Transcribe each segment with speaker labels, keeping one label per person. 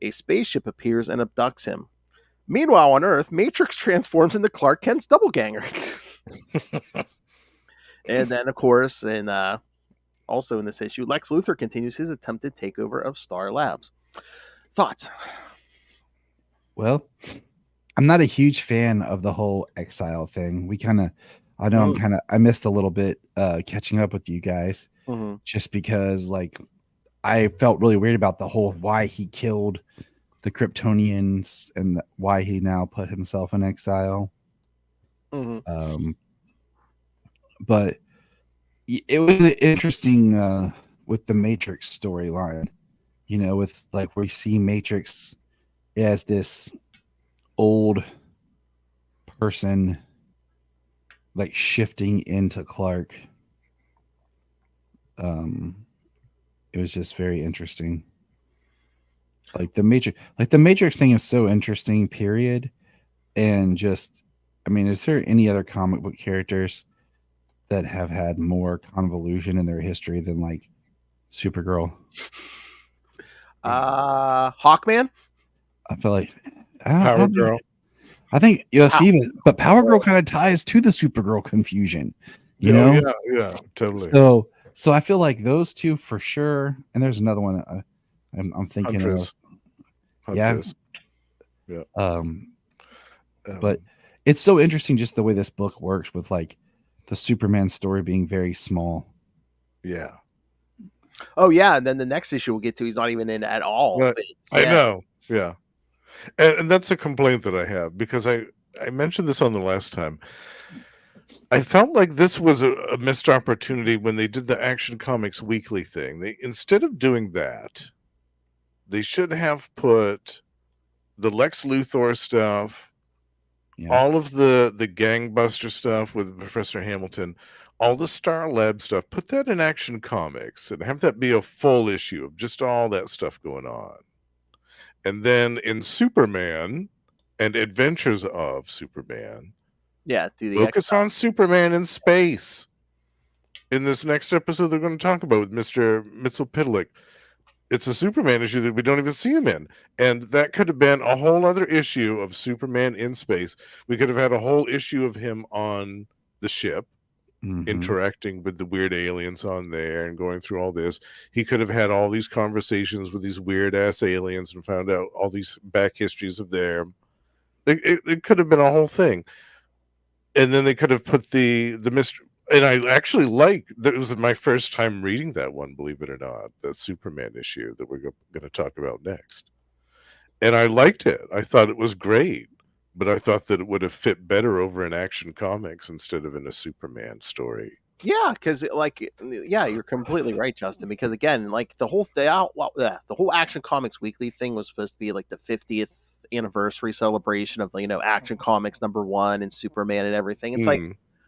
Speaker 1: a spaceship appears and abducts him. Meanwhile, on Earth, Matrix transforms into Clark Kent's doppelganger. And then, of course, also in this issue, Lex Luthor continues his attempted takeover of Star Labs. Thoughts?
Speaker 2: Well, I'm not a huge fan of the whole exile thing. I missed a little bit catching up with you guys, just because like I felt really weird about the whole why he killed the Kryptonians and why he now put himself in exile. But it was interesting with the Matrix storyline, with like we see Matrix as this old person like shifting into Clark. It was just very interesting. Like the Matrix thing is so interesting, period. And just, I mean, is there any other comic book characters that have had more convolution in their history than like Supergirl?
Speaker 1: Hawkman?
Speaker 2: I feel like
Speaker 3: Power Girl.
Speaker 2: I think Steven, but Power Girl kind of ties to the Supergirl confusion, you know?
Speaker 3: Yeah, totally.
Speaker 2: So I feel like those two for sure. And there's another one I'm thinking
Speaker 3: Huntress.
Speaker 2: of.
Speaker 3: Yeah.
Speaker 2: But it's so interesting just the way this book works with like the Superman story being very small.
Speaker 3: Yeah.
Speaker 1: Oh yeah, and then the next issue we'll get to, he's not even in at all.
Speaker 3: But, I know. Yeah. And that's a complaint that I have, because I mentioned this on the last time. I felt like this was a missed opportunity when they did the Action Comics Weekly thing. They, instead of doing that, they should have put the Lex Luthor stuff, all of the gangbuster stuff with Professor Hamilton, all the Star Lab stuff, put that in Action Comics and have that be a full issue of just all that stuff going on. And then in Superman and Adventures of Superman, focus on Superman in space. In this next episode they're going to talk about with Mr. Mxyzptlk, it's a Superman issue that we don't even see him in. And that could have been a whole other issue of Superman in space. We could have had a whole issue of him on the ship, interacting with the weird aliens on there and going through all this. He could have had all these conversations with these weird ass aliens and found out all these back histories of them. It could have been a whole thing. And then they could have put the mystery. And I actually that was my first time reading that one, believe it or not, the Superman issue that we're going to talk about next. And I liked it. I thought it was great, but I thought that it would have fit better over in Action Comics instead of in a Superman story.
Speaker 1: Yeah, because you're completely right, Justin. Because again, like the whole Action Comics Weekly thing was supposed to be like the 50th anniversary celebration of Action Comics #1 and Superman and everything. It's like,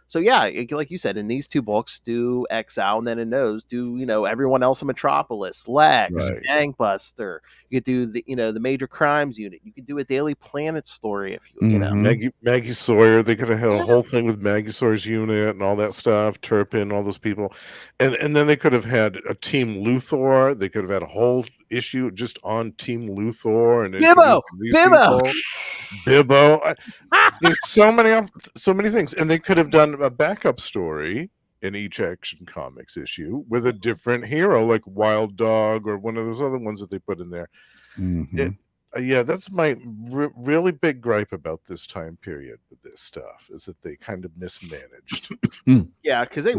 Speaker 1: so yeah, like you said, in these two books, do Exile, and then in those, do everyone else in Metropolis, Lex, Gangbuster. You could do the Major Crimes Unit. You could do a Daily Planet story if you
Speaker 3: Maggie Sawyer. They could have had a whole thing with Maggie Sawyer's unit and all that stuff. Turpin, all those people, and then they could have had a Team Luthor. They could have had a whole issue just on Team Luthor and Bibbo. There's so many things, and they could have done a backup story in each Action Comics issue with a different hero, like Wild Dog or one of those other ones that they put in there. That's my really big gripe about this time period with this stuff, is that they kind of mismanaged.
Speaker 1: Yeah, because they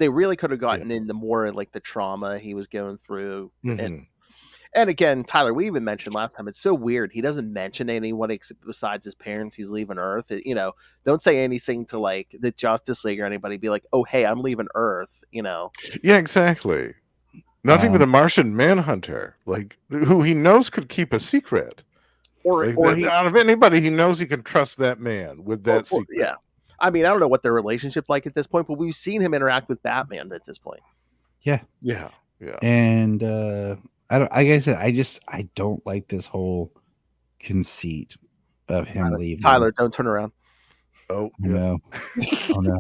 Speaker 1: really could have gotten into more like the trauma he was going through. And again, Tyler, we even mentioned last time, it's so weird. He doesn't mention anyone besides his parents. He's leaving Earth. Don't say anything to like the Justice League or anybody. Be like, oh, hey, I'm leaving Earth. Yeah,
Speaker 3: exactly. Not even a Martian Manhunter, like who he knows could keep a secret. Out of anybody he knows, he can trust that man with that secret.
Speaker 1: Yeah. I mean, I don't know what their relationship's like at this point, but we've seen him interact with Batman at this point.
Speaker 2: Yeah. And like I said, I don't like this whole conceit of him leaving.
Speaker 1: Tyler, don't turn around.
Speaker 3: Oh
Speaker 2: no! Oh no!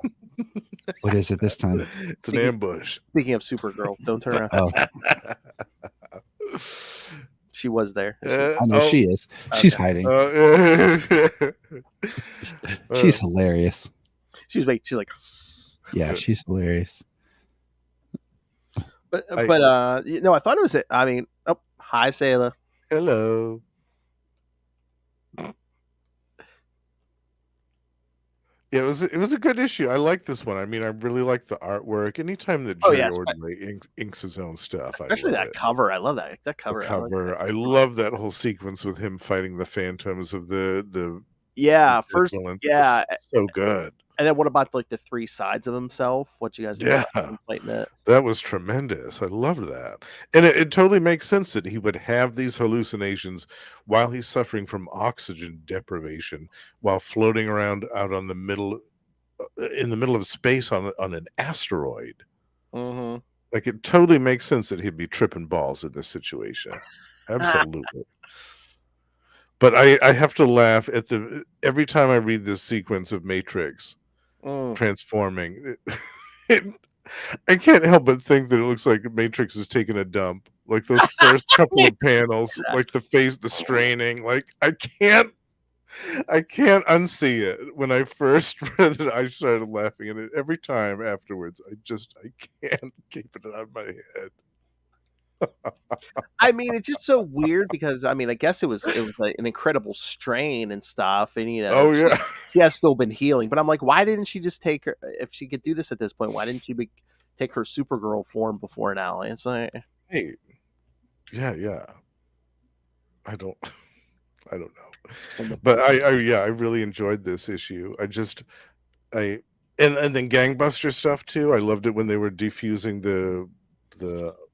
Speaker 2: What is it this time?
Speaker 3: It's an ambush.
Speaker 1: Speaking of Supergirl, don't turn around. She was there.
Speaker 2: I know she is. She's hiding. She's hilarious.
Speaker 1: She's like,
Speaker 2: yeah, she's hilarious.
Speaker 1: But I thought it was. I mean, hi, Sayla.
Speaker 3: Hello. Yeah, it was a good issue. I like this one. I mean, I really like the artwork. Anytime that Jerry Ordway inks his own stuff,
Speaker 1: especially that cover. I love that cover.
Speaker 3: The cover. I love that whole sequence with him fighting the phantoms of the
Speaker 1: first
Speaker 3: so good.
Speaker 1: And then what about like the three sides of himself? What you guys think about fighting it?
Speaker 3: That was tremendous. I loved that. And it totally makes sense that he would have these hallucinations while he's suffering from oxygen deprivation, while floating around out on the middle in the middle of space on an asteroid.
Speaker 1: Mm-hmm.
Speaker 3: Like, it totally makes sense that he'd be tripping balls in this situation. Absolutely. But I have to laugh at every time I read this sequence of Matrix transforming. I can't help but think that it looks like Matrix is taking a dump. Like those first couple of panels, like the face, the straining. Like I can't unsee it. When I first read it, I started laughing at it. Every time afterwards, I can't keep it out of my head.
Speaker 1: I mean, it's just so weird because I mean, I guess it was like an incredible strain and stuff, and she has still been healing. But I'm like, why didn't she just take her? If she could do this at this point, why didn't she take her Supergirl form before now? It's like,
Speaker 3: hey, yeah. I don't know, but I really enjoyed this issue. And then Gangbuster stuff too. I loved it when they were defusing the.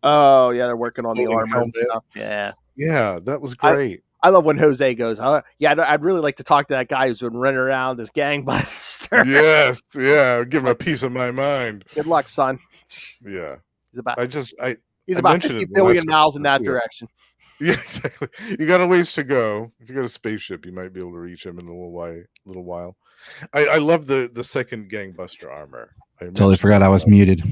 Speaker 1: Oh yeah, they're working on the armor and stuff.
Speaker 3: Yeah, that was great.
Speaker 1: I love when Jose goes, I'd really like to talk to that guy who's been running around this gangbuster.
Speaker 3: Yes, yeah, give him a piece of my mind.
Speaker 1: Good luck, son.
Speaker 3: Yeah,
Speaker 1: he's about
Speaker 3: 50
Speaker 1: billion miles in that direction.
Speaker 3: Yeah, exactly. You got a ways to go. If you got a spaceship, you might be able to reach him in a little while. I love the second gangbuster armor. I
Speaker 2: totally forgot I was muted.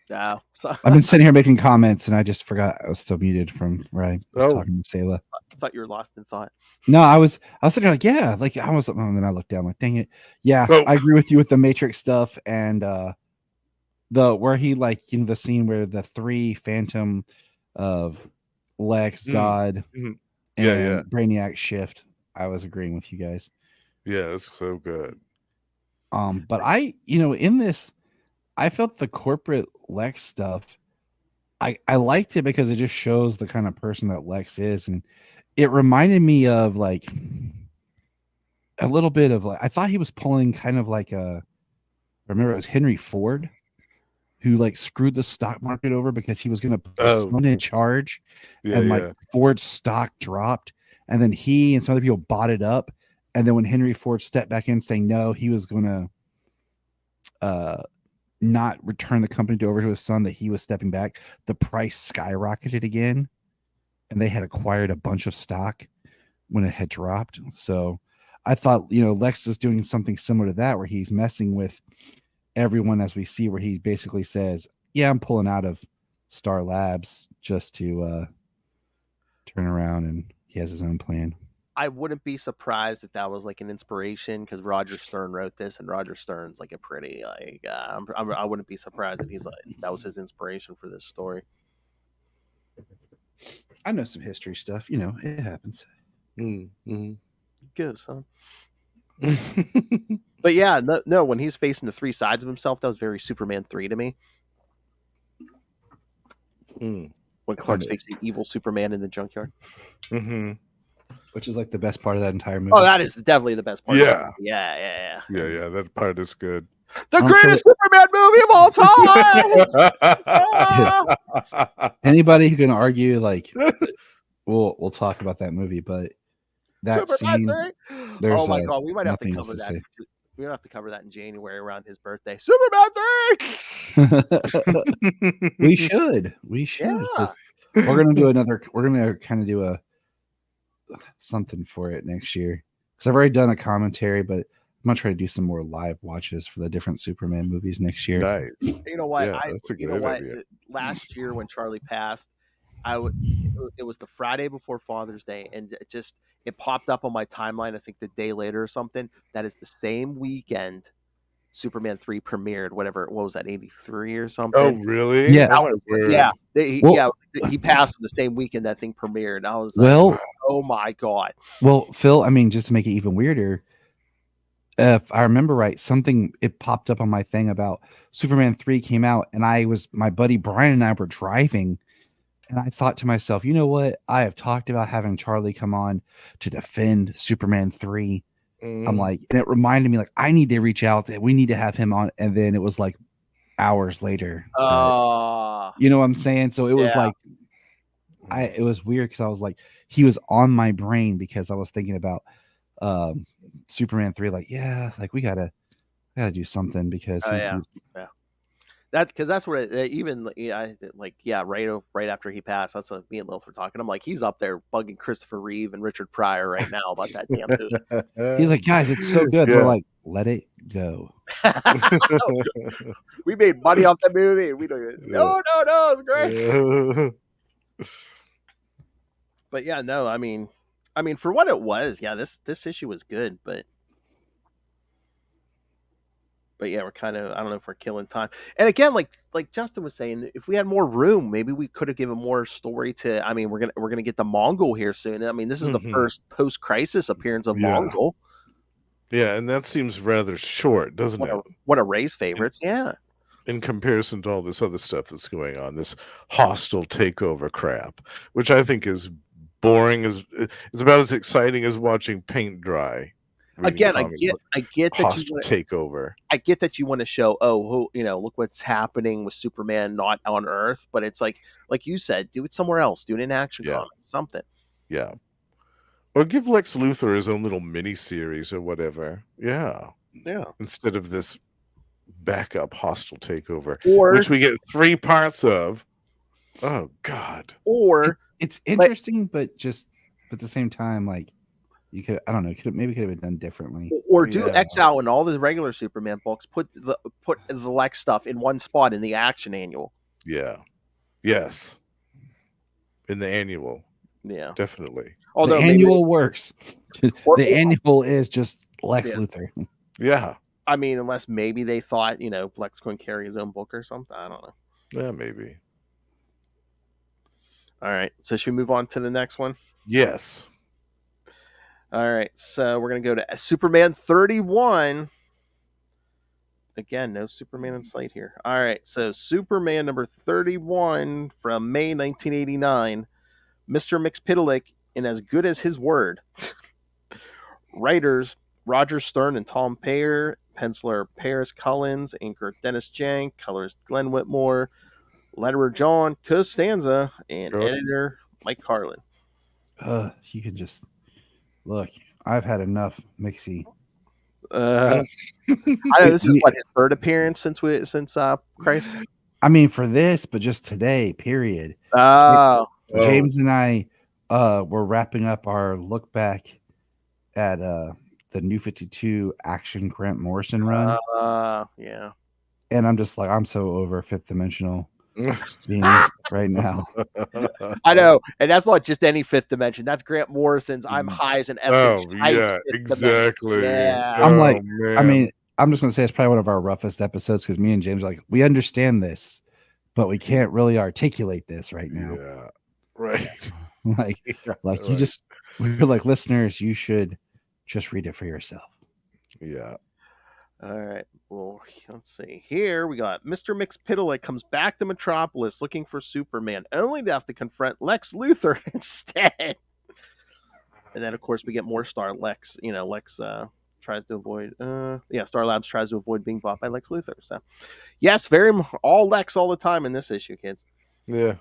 Speaker 1: No.
Speaker 2: I've been sitting here making comments, and I just forgot I was still muted from where I was talking to Sayla.
Speaker 1: I thought you were lost in thought.
Speaker 2: No, I was sitting there like, yeah, like I was, and then I looked down like, dang it. Yeah, I agree with you with the Matrix stuff and where he the scene where the three Phantom of Lex, Zod, and Brainiac shift. I was agreeing with you guys.
Speaker 3: Yeah, it's so good.
Speaker 2: But in this, I felt the corporate Lex stuff. I liked it because it just shows the kind of person that Lex is, and it reminded me of like a little bit of I thought he was pulling kind of like I remember it was Henry Ford who screwed the stock market over because he was going to put his son in charge, and Ford's stock dropped, and then he and some other people bought it up, and then when Henry Ford stepped back in saying no, he was going to not return the company over to his son, that he was stepping back, the price skyrocketed again, and they had acquired a bunch of stock when it had dropped. So I thought, Lex is doing something similar to that, where he's messing with everyone, as we see, where he basically says, yeah, I'm pulling out of Star Labs just to turn around, and he has his own plan.
Speaker 1: I wouldn't be surprised if that was like an inspiration, because Roger Stern wrote this, and Roger Stern's like a pretty I wouldn't be surprised if he's that was his inspiration for this story.
Speaker 2: I know some history stuff, it happens.
Speaker 3: Mm-hmm.
Speaker 1: Good, son. But yeah, no, when he's facing the three sides of himself, that was very Superman 3 to me. When Clark's facing evil Superman in the junkyard.
Speaker 3: Mm-hmm.
Speaker 2: Which is like the best part of that entire movie.
Speaker 1: Oh, that is definitely the best part.
Speaker 3: Yeah.
Speaker 1: Yeah.
Speaker 3: Yeah, that part is good.
Speaker 1: The greatest Superman movie of all time!
Speaker 2: Anybody who can argue, we'll talk about that movie, but that scene, there's
Speaker 1: my God, we might have to cover that.
Speaker 2: Say.
Speaker 1: We have to cover that in January around his birthday. Superman
Speaker 2: 3! We should. Yeah. We're gonna kind of do something for it next year, because I've already done a commentary, but I'm gonna try to do some more live watches for the different Superman movies next year.
Speaker 3: Nice.
Speaker 1: You know what?
Speaker 3: Yeah, that's a great idea.
Speaker 1: Last year when Charlie passed, it was the Friday before Father's Day, and it popped up on my timeline. I think the day later or something. That is the same weekend Superman 3 premiered. What was that, 83 or
Speaker 3: Oh,
Speaker 1: something?
Speaker 3: really?
Speaker 2: Yeah.
Speaker 3: Oh my word!
Speaker 1: Yeah,
Speaker 2: Well,
Speaker 1: he passed on the same weekend that thing premiered. I was like,
Speaker 2: well,
Speaker 1: oh my god.
Speaker 2: well, Phil. I mean, just to make it even weirder, if I remember right, something it popped up on my thing about Superman 3 came out, and my buddy Brian and I were driving, and I thought to myself, you know what? I have talked about having Charlie come on to defend Superman 3. I'm like, and it reminded me, like, I need to reach out, that we need to have him on. And then it was like hours later that, you know what I'm saying? So it was
Speaker 1: Yeah.
Speaker 2: like, it was weird because I was like, he was on my brain because I was thinking about Superman 3. Like, yeah, it's like we gotta do something because
Speaker 1: Oh
Speaker 2: he
Speaker 1: yeah.
Speaker 2: keeps.
Speaker 1: Yeah. Because that's what even right after he passed. That's what me and Lilith were talking. I'm like, he's up there bugging Christopher Reeve and Richard Pryor right now about that damn movie.
Speaker 2: He's like, guys, it's so good.
Speaker 3: Yeah.
Speaker 2: We're like, let it go.
Speaker 1: We made money off that movie. We don't. No, it's great. But yeah, no, I mean, for what it was, yeah, this issue was good, but yeah, we're kind of, I don't know if we're killing time. And again, like Justin was saying, if we had more room, maybe we could have given more story to. I mean, we're gonna get the Mongol here soon. I mean, this is the first post-crisis appearance of Mongol.
Speaker 3: Yeah, and that seems rather short, doesn't it?
Speaker 1: One of Ray's favorites, yeah.
Speaker 3: In comparison to all this other stuff that's going on, this hostile takeover crap, which I think is boring. It's about as exciting as watching paint dry.
Speaker 1: Again, I get that
Speaker 3: hostile takeover.
Speaker 1: I get that you want to show, look what's happening with Superman not on Earth, but it's like you said, do it somewhere else, do it in Action Comics, something.
Speaker 3: Yeah. Or give Lex Luthor his own little mini series or whatever. Yeah.
Speaker 1: Yeah.
Speaker 3: Instead of this backup hostile takeover,
Speaker 1: or,
Speaker 3: which we get 3 parts of. Oh God.
Speaker 1: Or
Speaker 2: it's interesting, but at the same time, like, you could, I don't know, could have been done differently.
Speaker 1: Or do X-Out in all the regular Superman books. Put the Lex stuff in one spot in the Action Annual.
Speaker 3: Yeah. Yes. In the annual.
Speaker 1: Yeah.
Speaker 3: Definitely.
Speaker 2: Although the annual works. The annual is just Lex Luthor.
Speaker 3: Yeah.
Speaker 1: I mean, unless maybe they thought, Lex couldn't carry his own book or something. I don't know.
Speaker 3: Yeah, maybe.
Speaker 1: All right. So should we move on to the next one?
Speaker 3: Yes.
Speaker 1: All right, so we're going to go to Superman 31. Again, no Superman in sight here. All right, so Superman number 31 from May 1989. Mr. Mxyzptlk in As Good as His Word. Writers Roger Stern and Tom Payer. Penciler Paris Cullins. Inker Dennis Jank. Colors Glenn Whitmore. Letterer John Costanza. And editor Mike Carlin.
Speaker 2: You could just... Look, I've had enough Mixie.
Speaker 1: I know this is his third appearance since Christ.
Speaker 2: I mean, for this, but just today, period. James and I were wrapping up our look back at the New 52 Action Grant Morrison run.
Speaker 1: Yeah.
Speaker 2: And I'm just like, I'm so over Fifth Dimensional beings right now.
Speaker 1: I know, and that's not just any Fifth Dimension. That's Grant Morrison's "I'm high as an effing kite."
Speaker 3: Yeah, exactly.
Speaker 1: Yeah.
Speaker 2: I'm like, man. I mean, I'm just gonna say it's probably one of our roughest episodes because me and James are like, we understand this, but we can't really articulate this right now.
Speaker 3: Yeah, right.
Speaker 2: You just, we're like, listeners, you should just read it for yourself.
Speaker 3: Yeah.
Speaker 1: All right. Well, let's see. Here we got Mr. Mxyzptlk comes back to Metropolis looking for Superman, only to have to confront Lex Luthor instead. And then, of course, we get more Star Lex. Lex tries to avoid. Star Labs tries to avoid being bought by Lex Luthor. So, yes, all Lex all the time in this issue, kids.
Speaker 3: Yeah.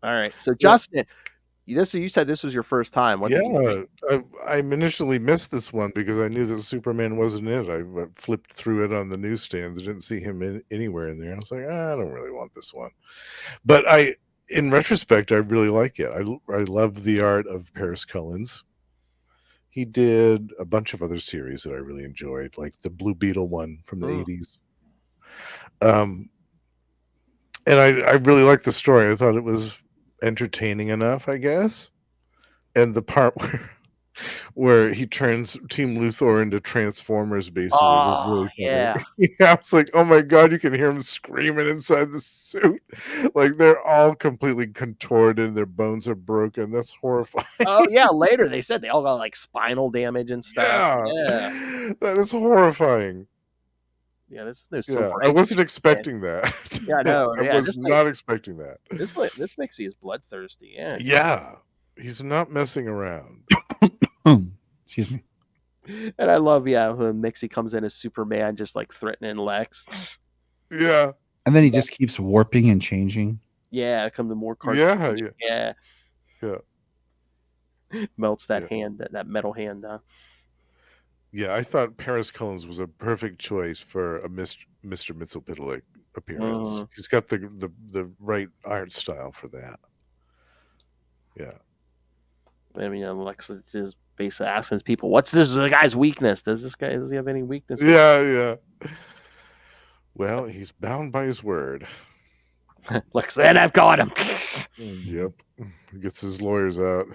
Speaker 1: All right. So, Justin. You said this was your first time.
Speaker 3: I initially missed this one because I knew that Superman wasn't it. I flipped through it on the newsstands. I didn't see him anywhere in there. I was like, I don't really want this one. But in retrospect, I really like it. I love the art of Paris Cullins. He did a bunch of other series that I really enjoyed, like the Blue Beetle one from the 80s. And I really liked the story. I thought it was entertaining enough, I guess. And the part where he turns Team Luthor into Transformers basically was
Speaker 1: Oh
Speaker 3: really funny.
Speaker 1: yeah.
Speaker 3: Yeah, I was like, oh my god, you can hear him screaming inside the suit. Like they're all completely contorted, their bones are broken. That's horrifying.
Speaker 1: Oh yeah. Later they said they all got like spinal damage and stuff.
Speaker 3: Yeah.
Speaker 1: Yeah.
Speaker 3: That is horrifying.
Speaker 1: Yeah. This is no
Speaker 3: Yeah.
Speaker 1: silver
Speaker 3: I
Speaker 1: age,
Speaker 3: wasn't
Speaker 1: man.
Speaker 3: expecting that.
Speaker 1: Yeah, I know.
Speaker 3: I
Speaker 1: Yeah.
Speaker 3: was not expecting that.
Speaker 1: This Mixie is bloodthirsty. Yeah.
Speaker 3: Yeah. He's not messing around.
Speaker 2: Excuse me.
Speaker 1: And I love, when Mixie comes in as Superman, just like threatening Lex.
Speaker 3: Yeah.
Speaker 2: And then he just keeps warping and changing.
Speaker 1: Yeah, come to more cards.
Speaker 3: Yeah.
Speaker 1: Yeah. Melts that hand, that metal hand.
Speaker 3: Yeah, I thought Paris Cullins was a perfect choice for a Mr. Mxyzptlk appearance. He's got the right art style for that. Yeah.
Speaker 1: I mean, Lex is just basically asking people, "What's this guy's weakness? Does he have any weakness?"
Speaker 3: Yeah. Well, he's bound by his word.
Speaker 1: Lex, then I've got him.
Speaker 3: Yep. He gets his lawyers out.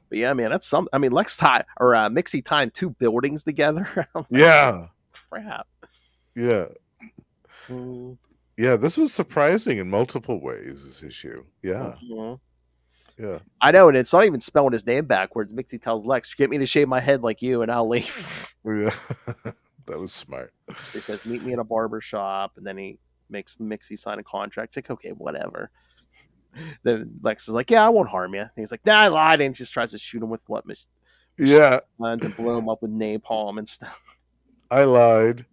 Speaker 1: But yeah, man, that's some. I mean, Mixie tied 2 buildings together.
Speaker 3: Yeah.
Speaker 1: Crap.
Speaker 3: Yeah. Yeah, this was surprising in multiple ways, this issue. Yeah. Yeah.
Speaker 1: I know, and it's not even spelling his name backwards. Mixie tells Lex, "Get me to shave my head like you, and I'll leave."
Speaker 3: Yeah. That was smart.
Speaker 1: He says, "Meet me at a barber shop," and then he makes Mixie sign a contract. It's like, okay, whatever. Then Lex is like, "Yeah, I won't harm you." And he's like, "Nah, I lied," and just tries to shoot him with
Speaker 3: Yeah.
Speaker 1: guns and blow him up with napalm and stuff.
Speaker 3: I lied.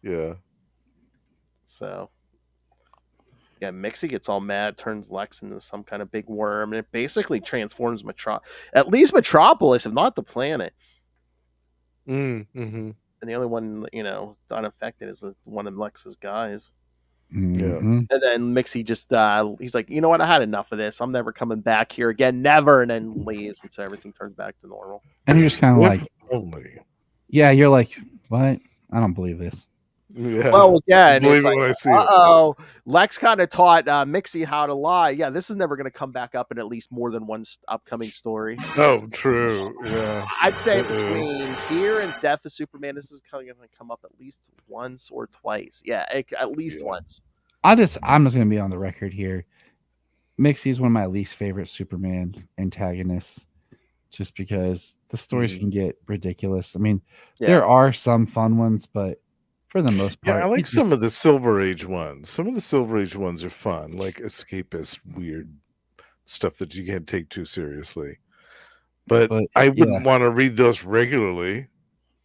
Speaker 3: Yeah.
Speaker 1: So, yeah, Mixie gets all mad, turns Lex into some kind of big worm, and it basically transforms at least Metropolis, if not the planet.
Speaker 3: Mm-hmm.
Speaker 1: And the only one, unaffected is one of Lex's guys.
Speaker 3: Yeah.
Speaker 1: And then Mixie just, he's like, "You know what? I had enough of this. I'm never coming back here again. Never." And then leaves. And so everything turns back to normal.
Speaker 2: And you're just kind of like,
Speaker 3: only.
Speaker 2: Yeah, you're like, what? I don't believe this.
Speaker 3: Yeah.
Speaker 1: Well, again,
Speaker 3: believe
Speaker 1: it's
Speaker 3: it
Speaker 1: like,
Speaker 3: when I see
Speaker 1: it. Lex kind of taught Mixie how to lie. Yeah, this is never going to come back up in at least more than one upcoming story.
Speaker 3: Oh, true. Yeah.
Speaker 1: I'd say between here and Death of Superman, this is going to come up at least once or twice. Yeah, at least once.
Speaker 2: I'm just going to be on the record here. Mixie is one of my least favorite Superman antagonists, just because the stories can get ridiculous. I mean, there are some fun ones, but for the most part,
Speaker 3: I like some of the Silver Age ones. Some of the Silver Age ones are fun, like escapist, weird stuff that you can't take too seriously. But I wouldn't want to read those regularly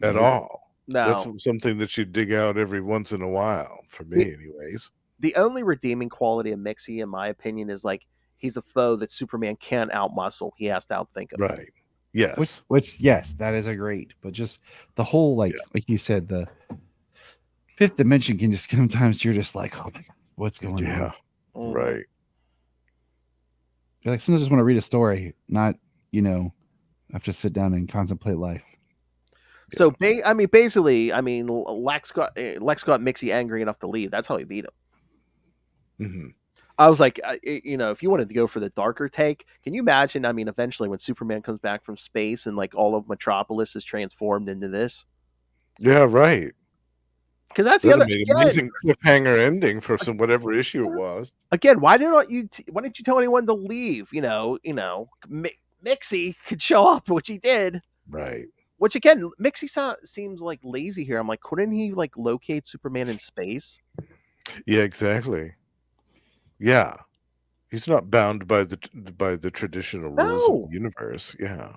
Speaker 3: at all.
Speaker 1: No.
Speaker 3: That's something that you dig out every once in a while, for me anyways.
Speaker 1: The only redeeming quality of Mixie, in my opinion, is like he's a foe that Superman can't outmuscle. He has to outthink him.
Speaker 3: Right. Yes.
Speaker 2: Which yes, that is a great, but just the whole like you said, the fifth dimension can just sometimes you're just like, oh my god, what's going on?
Speaker 3: Right.
Speaker 2: You're like, sometimes I just want to read a story, not have to sit down and contemplate life.
Speaker 1: So basically, Lex got Mixie angry enough to leave. That's how he beat him.
Speaker 3: Mm-hmm.
Speaker 1: I was like, if you wanted to go for the darker take, can you imagine? I mean, eventually when Superman comes back from space and like all of Metropolis is transformed into this.
Speaker 3: Yeah, right.
Speaker 1: Because that's the other
Speaker 3: amazing cliffhanger ending for whatever issue it was.
Speaker 1: Again, why didn't you tell anyone to leave? Mixie could show up, which he did.
Speaker 3: Right.
Speaker 1: Which again, Mixie seems like lazy here. I'm like, couldn't he like locate Superman in space?
Speaker 3: Yeah, exactly. Yeah, he's not bound by the traditional rules of the universe. Yeah,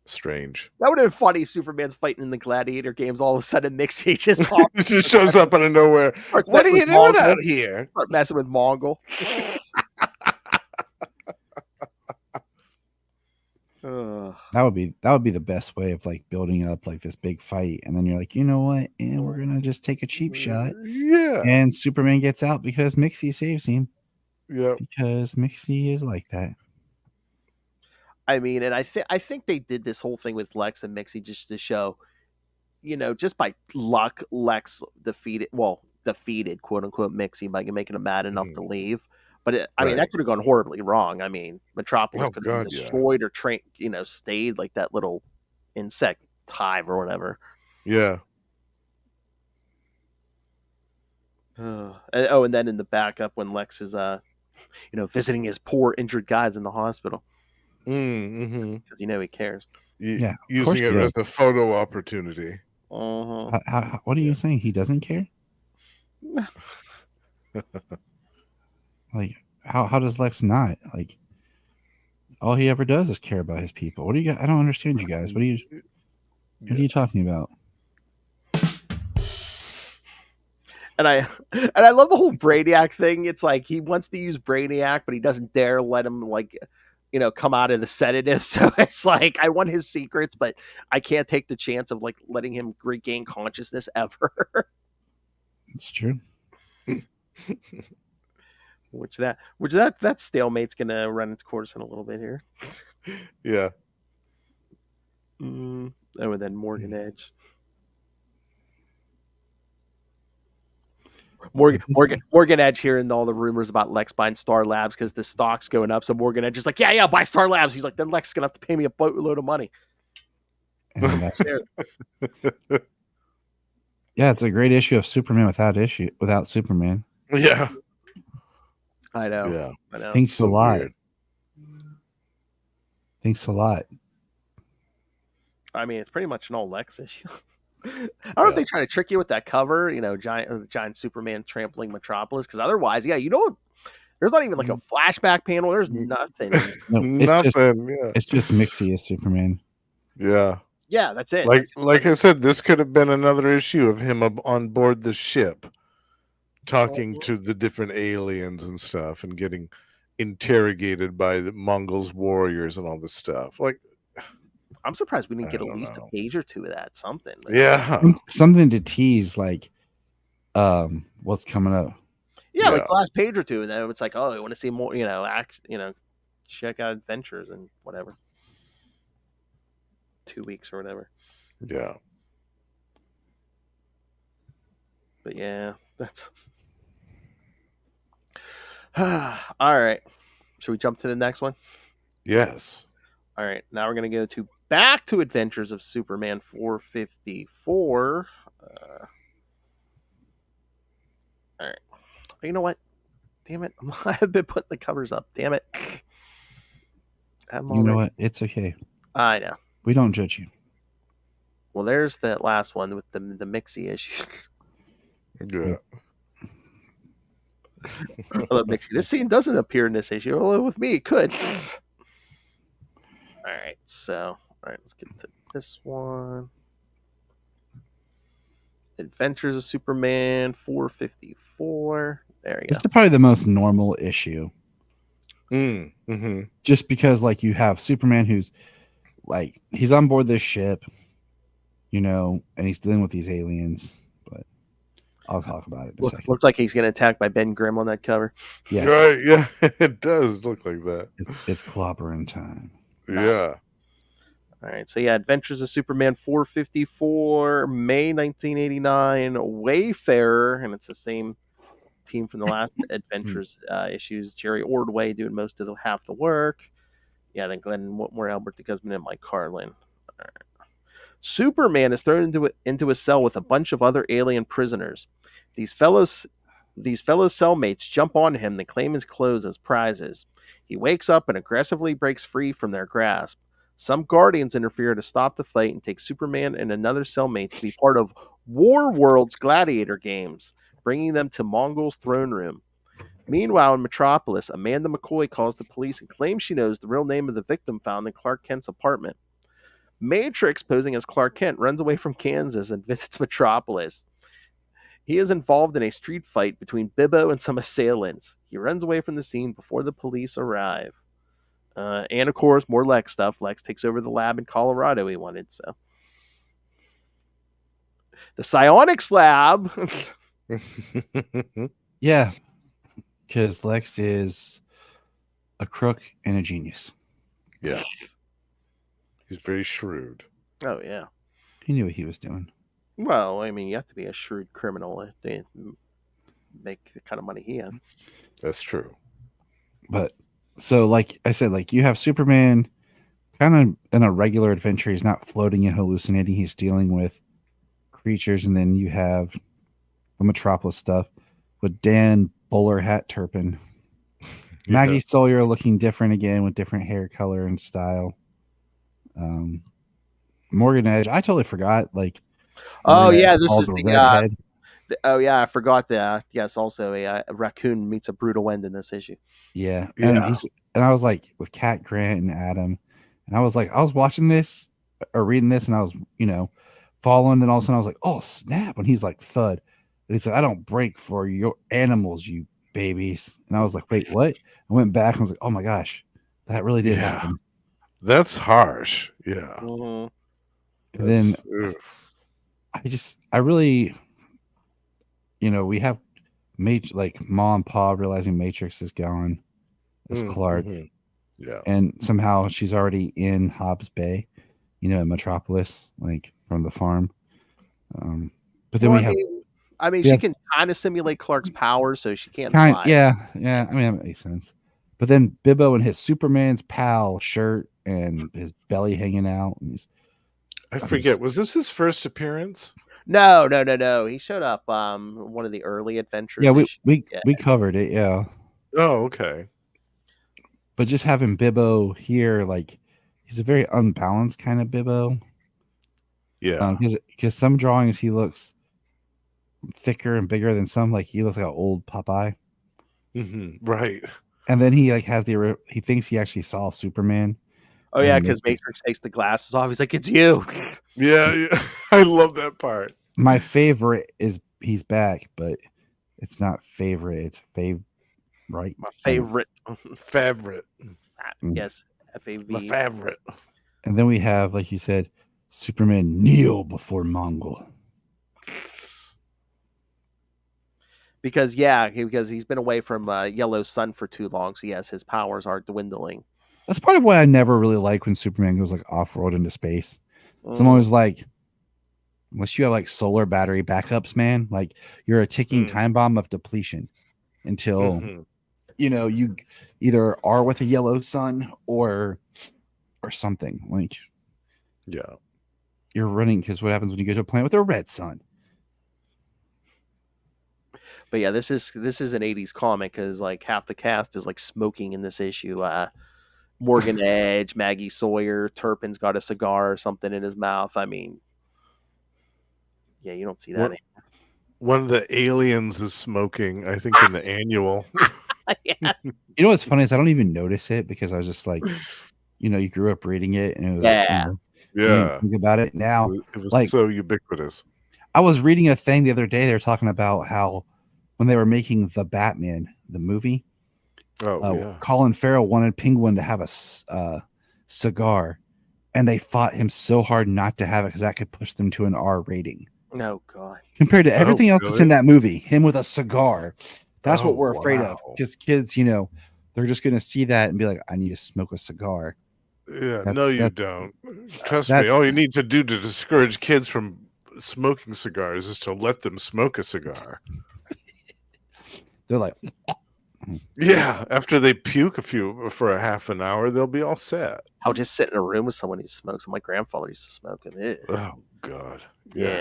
Speaker 3: strange.
Speaker 1: That would have been funny. Superman's fighting in the Gladiator games. All of a sudden, Mixie just pops.
Speaker 3: just shows up out of nowhere. What are you doing out here?
Speaker 1: Start messing with Mongol.
Speaker 2: That would be the best way of like building up like this big fight, and then you're like, you know what? And we're gonna just take a cheap shot.
Speaker 3: Yeah.
Speaker 2: And Superman gets out because Mixie saves him.
Speaker 3: Yeah.
Speaker 2: Because Mixie is like that.
Speaker 1: I mean, and I think they did this whole thing with Lex and Mixie just to show, just by luck, Lex defeated quote unquote Mixie by making him mad enough to leave. But I mean, that could have gone horribly wrong. I mean, Metropolis could have been destroyed or stayed like that little insect hive or whatever.
Speaker 3: Yeah.
Speaker 1: And then in the backup when Lex is visiting his poor injured guys in the hospital.
Speaker 3: Mm-hmm.
Speaker 1: Because he cares.
Speaker 2: Yeah,
Speaker 3: using it as a photo opportunity.
Speaker 1: Uh-huh.
Speaker 2: What are you saying? He doesn't care? Like, how does Lex not? Like, all he ever does is care about his people. What do you? I don't understand you guys. What are you talking about?
Speaker 1: And I love the whole Brainiac thing. It's like he wants to use Brainiac, but he doesn't dare let him come out of the sedative. So it's like I want his secrets, but I can't take the chance of letting him regain consciousness ever.
Speaker 2: It's true.
Speaker 1: Which that stalemate's gonna run its course in a little bit here.
Speaker 3: Yeah.
Speaker 1: And then Morgan Edge. Morgan Edge hearing all the rumors about Lex buying Star Labs because the stock's going up. So Morgan Edge is like, yeah, buy Star Labs. He's like, then Lex is gonna have to pay me a boatload of money.
Speaker 2: Yeah, it's a great issue of Superman without Superman.
Speaker 3: Yeah.
Speaker 1: I know.
Speaker 3: Yeah.
Speaker 1: I know.
Speaker 2: Thanks a lot. Thanks a lot.
Speaker 1: I mean, it's pretty much an all Lex issue. I don't know if they try to trick you with that cover, giant Superman trampling Metropolis, because otherwise, there's not even like a flashback panel. There's nothing.
Speaker 2: No, it's just Mixie as Superman.
Speaker 3: Yeah.
Speaker 1: Yeah, that's it.
Speaker 3: Like I said, this could have been another issue of him on board the ship, talking to the different aliens and stuff, and getting interrogated by the Mongols warriors and all this stuff. Like,
Speaker 1: I'm surprised we didn't get at least a page or two of that. Something.
Speaker 2: Something to tease, like, what's coming up.
Speaker 1: Yeah, like the last page or two, and then it's like, oh, you want to see more, check out adventures and whatever. 2 weeks or whatever.
Speaker 3: Yeah.
Speaker 1: But yeah, that's all right. Should we jump to the next one?
Speaker 3: Yes.
Speaker 1: All right. Now we're gonna go back to Adventures of Superman 454. All right. You know what? Damn it! I've been putting the covers up. Damn it!
Speaker 2: You know what? It's okay.
Speaker 1: I know.
Speaker 2: We don't judge you.
Speaker 1: Well, there's that last one with the Mixie issue.
Speaker 3: Yeah.
Speaker 1: Mixie. This scene doesn't appear in this issue. Although with me, it could. All right. So, let's get to this one. Adventures of Superman 454. There you go.
Speaker 2: It's probably the most normal issue.
Speaker 3: Mm-hmm.
Speaker 2: Just because, like, you have Superman who's, like, he's on board this ship, and he's dealing with these aliens. But I'll talk about it in a second.
Speaker 1: Looks like he's getting attacked by Ben Grimm on that cover.
Speaker 2: Yes.
Speaker 3: Right, yeah, it does look like that.
Speaker 2: It's clobbering time.
Speaker 3: Yeah.
Speaker 1: All right, so Adventures of Superman 454, May 1989, Wayfarer, and it's the same team from the last Adventures issues. Jerry Ordway doing most of half the work. Yeah, then Glenn Whitmore, Albert de Guzman, and Mike Carlin. All right. Superman is thrown into a cell with a bunch of other alien prisoners. These fellow cellmates jump on him and claim his clothes as prizes. He wakes up and aggressively breaks free from their grasp. Some Guardians interfere to stop the fight and take Superman and another cellmate to be part of War World's gladiator games, bringing them to Mongol's throne room. Meanwhile, in Metropolis, Amanda McCoy calls the police and claims she knows the real name of the victim found in Clark Kent's apartment. Matrix, posing as Clark Kent, runs away from Kansas and visits Metropolis. He is involved in a street fight between Bibbo and some assailants. He runs away from the scene before the police arrive. And, of course, more Lex stuff. Lex takes over the lab in Colorado he wanted, so. The Psionics lab.
Speaker 2: Yeah, because Lex is a crook and a genius.
Speaker 3: Yeah. He's very shrewd.
Speaker 1: Oh, yeah.
Speaker 2: He knew what he was doing.
Speaker 1: Well, I mean, you have to be a shrewd criminal to make the kind of money he has.
Speaker 3: That's true.
Speaker 2: But so, like I said, like you have Superman kind of in a regular adventure. He's not floating and hallucinating. He's dealing with creatures, and then you have the Metropolis stuff with Dan Bowler Hat Turpin. Maggie Sawyer looking different again with different hair color and style. Morgan Edge, I totally forgot. Like,
Speaker 1: Oh
Speaker 2: Morgan Edge
Speaker 1: yeah,
Speaker 2: is
Speaker 1: this
Speaker 2: all
Speaker 1: is
Speaker 2: the
Speaker 1: the
Speaker 2: redhead.
Speaker 1: oh yeah, I forgot that. Yes, also a raccoon meets a brutal end in this issue.
Speaker 2: Yeah, and
Speaker 3: Yeah.
Speaker 2: I was like with Cat Grant and Adam, and I was like, I was watching this or reading this, and I was following, and all of a sudden I was like, oh snap! And he's like, thud, and he said, I don't break for your animals, you babies. And I was like, wait, what? I went back and was like, oh my gosh, that really did happen.
Speaker 3: That's harsh. Yeah.
Speaker 1: Mm-hmm.
Speaker 2: And then I really, we have like Ma and Pa realizing Matrix is gone as Clark.
Speaker 3: Yeah.
Speaker 2: And somehow she's already in Hobbs Bay, in Metropolis, like from the farm. But then
Speaker 1: I mean, she can kind of simulate Clark's powers, so she can't fly.
Speaker 2: Yeah. I mean, that makes sense. But then Bibbo and his Superman's pal shirt and his belly hanging out. And
Speaker 3: I forget. Was this his first appearance?
Speaker 1: No. He showed up one of the early adventures.
Speaker 2: Yeah, we covered it. Yeah.
Speaker 3: Oh, okay.
Speaker 2: But just having Bibbo here, like he's a very unbalanced kind of Bibbo.
Speaker 3: Yeah.
Speaker 2: Because some drawings he looks thicker and bigger than some. Like he looks like an old Popeye.
Speaker 3: Right.
Speaker 2: And then he like has he thinks he actually saw Superman.
Speaker 1: Oh yeah, because Matrix takes the glasses off. He's like, "It's you."
Speaker 3: Yeah. I love that part.
Speaker 2: My favorite is he's back, but it's not favorite. It's right?
Speaker 1: My favorite.
Speaker 3: Favorite.
Speaker 1: Yes, FAV.
Speaker 3: My favorite.
Speaker 2: And then we have, like you said, Superman kneel before Mongol.
Speaker 1: Because he's been away from Yellow Sun for too long, so yes, his powers are dwindling.
Speaker 2: That's part of why I never really like when Superman goes like off-road into space. So I'm always like, unless you have like solar battery backups, man, like you're a ticking time bomb of depletion until you either are with a yellow sun or something. Like,
Speaker 3: yeah,
Speaker 2: you're running, because what happens when you go to a planet with a red sun?
Speaker 1: But yeah, this is an 80s comic, because like half the cast is like smoking in this issue. Morgan Edge, Maggie Sawyer, Turpin's got a cigar or something in his mouth. I mean, yeah, you don't see that.
Speaker 3: One of the aliens is smoking, I think, in the annual.
Speaker 1: Yes.
Speaker 2: You know what's funny is I don't even notice it, because I was just like, you grew up reading it, and it was
Speaker 3: yeah.
Speaker 2: Think about it now.
Speaker 3: It was
Speaker 2: like
Speaker 3: so ubiquitous.
Speaker 2: I was reading a thing the other day. They were talking about how when they were making the Batman, the movie, Colin Farrell wanted Penguin to have a cigar, and they fought him so hard not to have it because that could push them to an R rating.
Speaker 1: Oh God!
Speaker 2: Compared to everything else that's in that movie, him with a cigar, that's what we're afraid of. Because kids, they're just going to see that and be like, "I need to smoke a cigar."
Speaker 3: Yeah, you don't. Trust me. All you need to do to discourage kids from smoking cigars is to let them smoke a cigar.
Speaker 2: They're like,
Speaker 3: yeah. After they puke for a half an hour, they'll be all set.
Speaker 1: I'll just sit in a room with someone who smokes. My grandfather used to smoke it.
Speaker 3: Oh God. Yeah.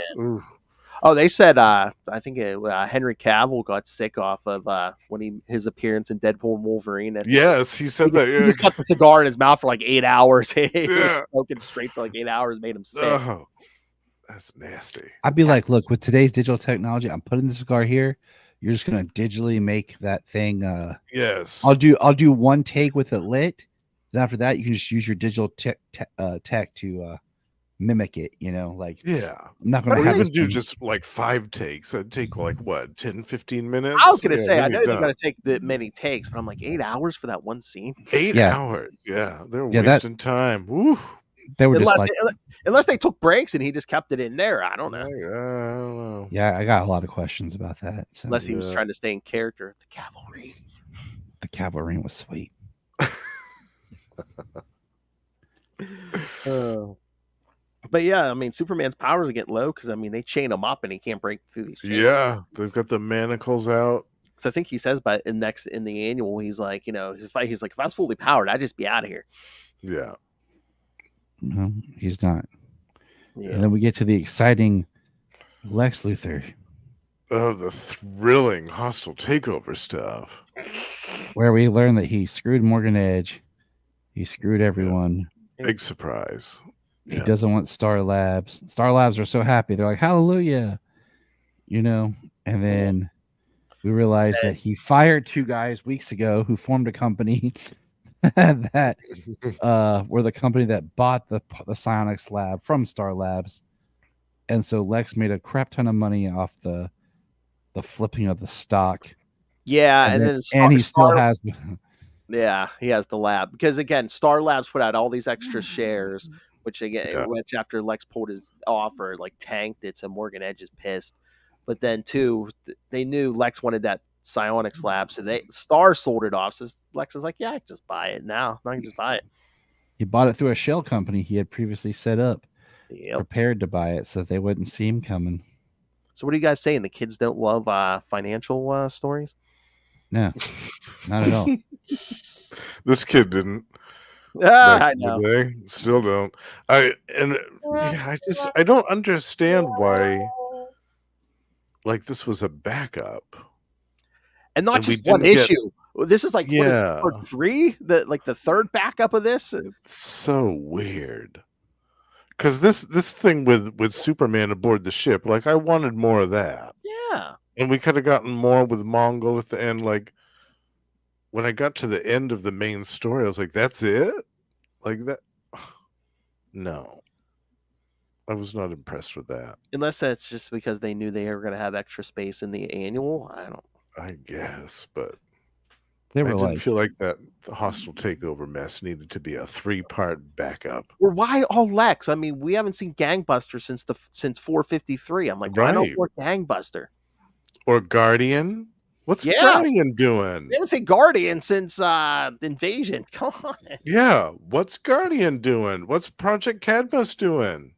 Speaker 1: Oh, they said I think Henry Cavill got sick off of when his appearance in Deadpool and Wolverine.
Speaker 3: Yes, he said that.
Speaker 1: He just kept the cigar in his mouth for like 8 hours. He was smoking straight for like 8 hours, made him sick.
Speaker 3: Oh, that's nasty.
Speaker 2: I'd be like, look, with today's digital technology, I'm putting the cigar here. You're just gonna digitally make that thing.
Speaker 3: Yes,
Speaker 2: I'll do one take with it lit. Then after that, you can just use your digital tech to mimic it. Like
Speaker 3: I'm
Speaker 2: not gonna have
Speaker 3: even do just like 5 takes. That'd take like what 10-15 minutes.
Speaker 1: I was gonna say I know they're gonna take that many takes, but I'm like 8 hours for that one scene.
Speaker 3: 8 hours. Yeah, they're wasting time. Woo.
Speaker 2: They were
Speaker 1: unless they took breaks and he just kept it in there. I don't know.
Speaker 3: I don't know.
Speaker 2: Yeah, I got a lot of questions about that. So.
Speaker 1: Unless he was trying to stay in character. The cavalry.
Speaker 2: The cavalry was sweet.
Speaker 1: But yeah, I mean, Superman's powers are getting low because I mean they chain him up and he can't break through these chains.
Speaker 3: Yeah, they've got the manacles out.
Speaker 1: So I think he says, but in the annual, he's like, he's like, if I was fully powered, I'd just be out of here.
Speaker 3: Yeah.
Speaker 2: No, he's not.
Speaker 1: Yeah.
Speaker 2: And then we get to the exciting Lex Luthor.
Speaker 3: Oh, the thrilling hostile takeover stuff.
Speaker 2: Where we learn that he screwed Morgan Edge. He screwed everyone.
Speaker 3: Yeah. Big surprise.
Speaker 2: He doesn't want Star Labs. Star Labs are so happy. They're like, hallelujah. And then we realized that he fired 2 guys weeks ago who formed a company that were the company that bought the Psionics lab from Star Labs. And so Lex made a crap ton of money off the flipping of the stock.
Speaker 1: Yeah,
Speaker 2: and he still has.
Speaker 1: Yeah, he has the lab because again, Star Labs put out all these extra shares, which after Lex pulled his offer, like tanked it, so Morgan Edge is pissed. But then too, they knew Lex wanted that psionics lab, so Star sold it off. So Lex is like, yeah, I can just buy it now. I can just buy it.
Speaker 2: He bought it through a shell company he had previously set up, prepared to buy it, so they wouldn't see him coming.
Speaker 1: So what are you guys saying? The kids don't love financial stories?
Speaker 2: No, not at all.
Speaker 3: This kid didn't.
Speaker 1: I know.
Speaker 3: Today. Still don't. I don't understand why. Like this was a backup,
Speaker 1: and not just one issue. This is like for 3, the third backup of this.
Speaker 3: It's so weird. Because this thing with Superman aboard the ship, like I wanted more of that.
Speaker 1: Yeah.
Speaker 3: And we could have gotten more with Mongol at the end. Like when I got to the end of the main story, I was like, that's it? Like that? No. I was not impressed with that.
Speaker 1: Unless that's just because they knew they were going to have extra space in the annual.
Speaker 3: I guess, but
Speaker 2: I
Speaker 3: didn't feel like that the hostile takeover mess needed to be a 3-part backup.
Speaker 1: Or why all Lex? I mean, we haven't seen Gangbuster since 453. I'm like, why not more Gangbuster?
Speaker 3: Or Guardian? What's Guardian doing?
Speaker 1: They haven't seen Guardian since Invasion. Come on.
Speaker 3: Yeah, what's Guardian doing? What's Project Cadmus doing?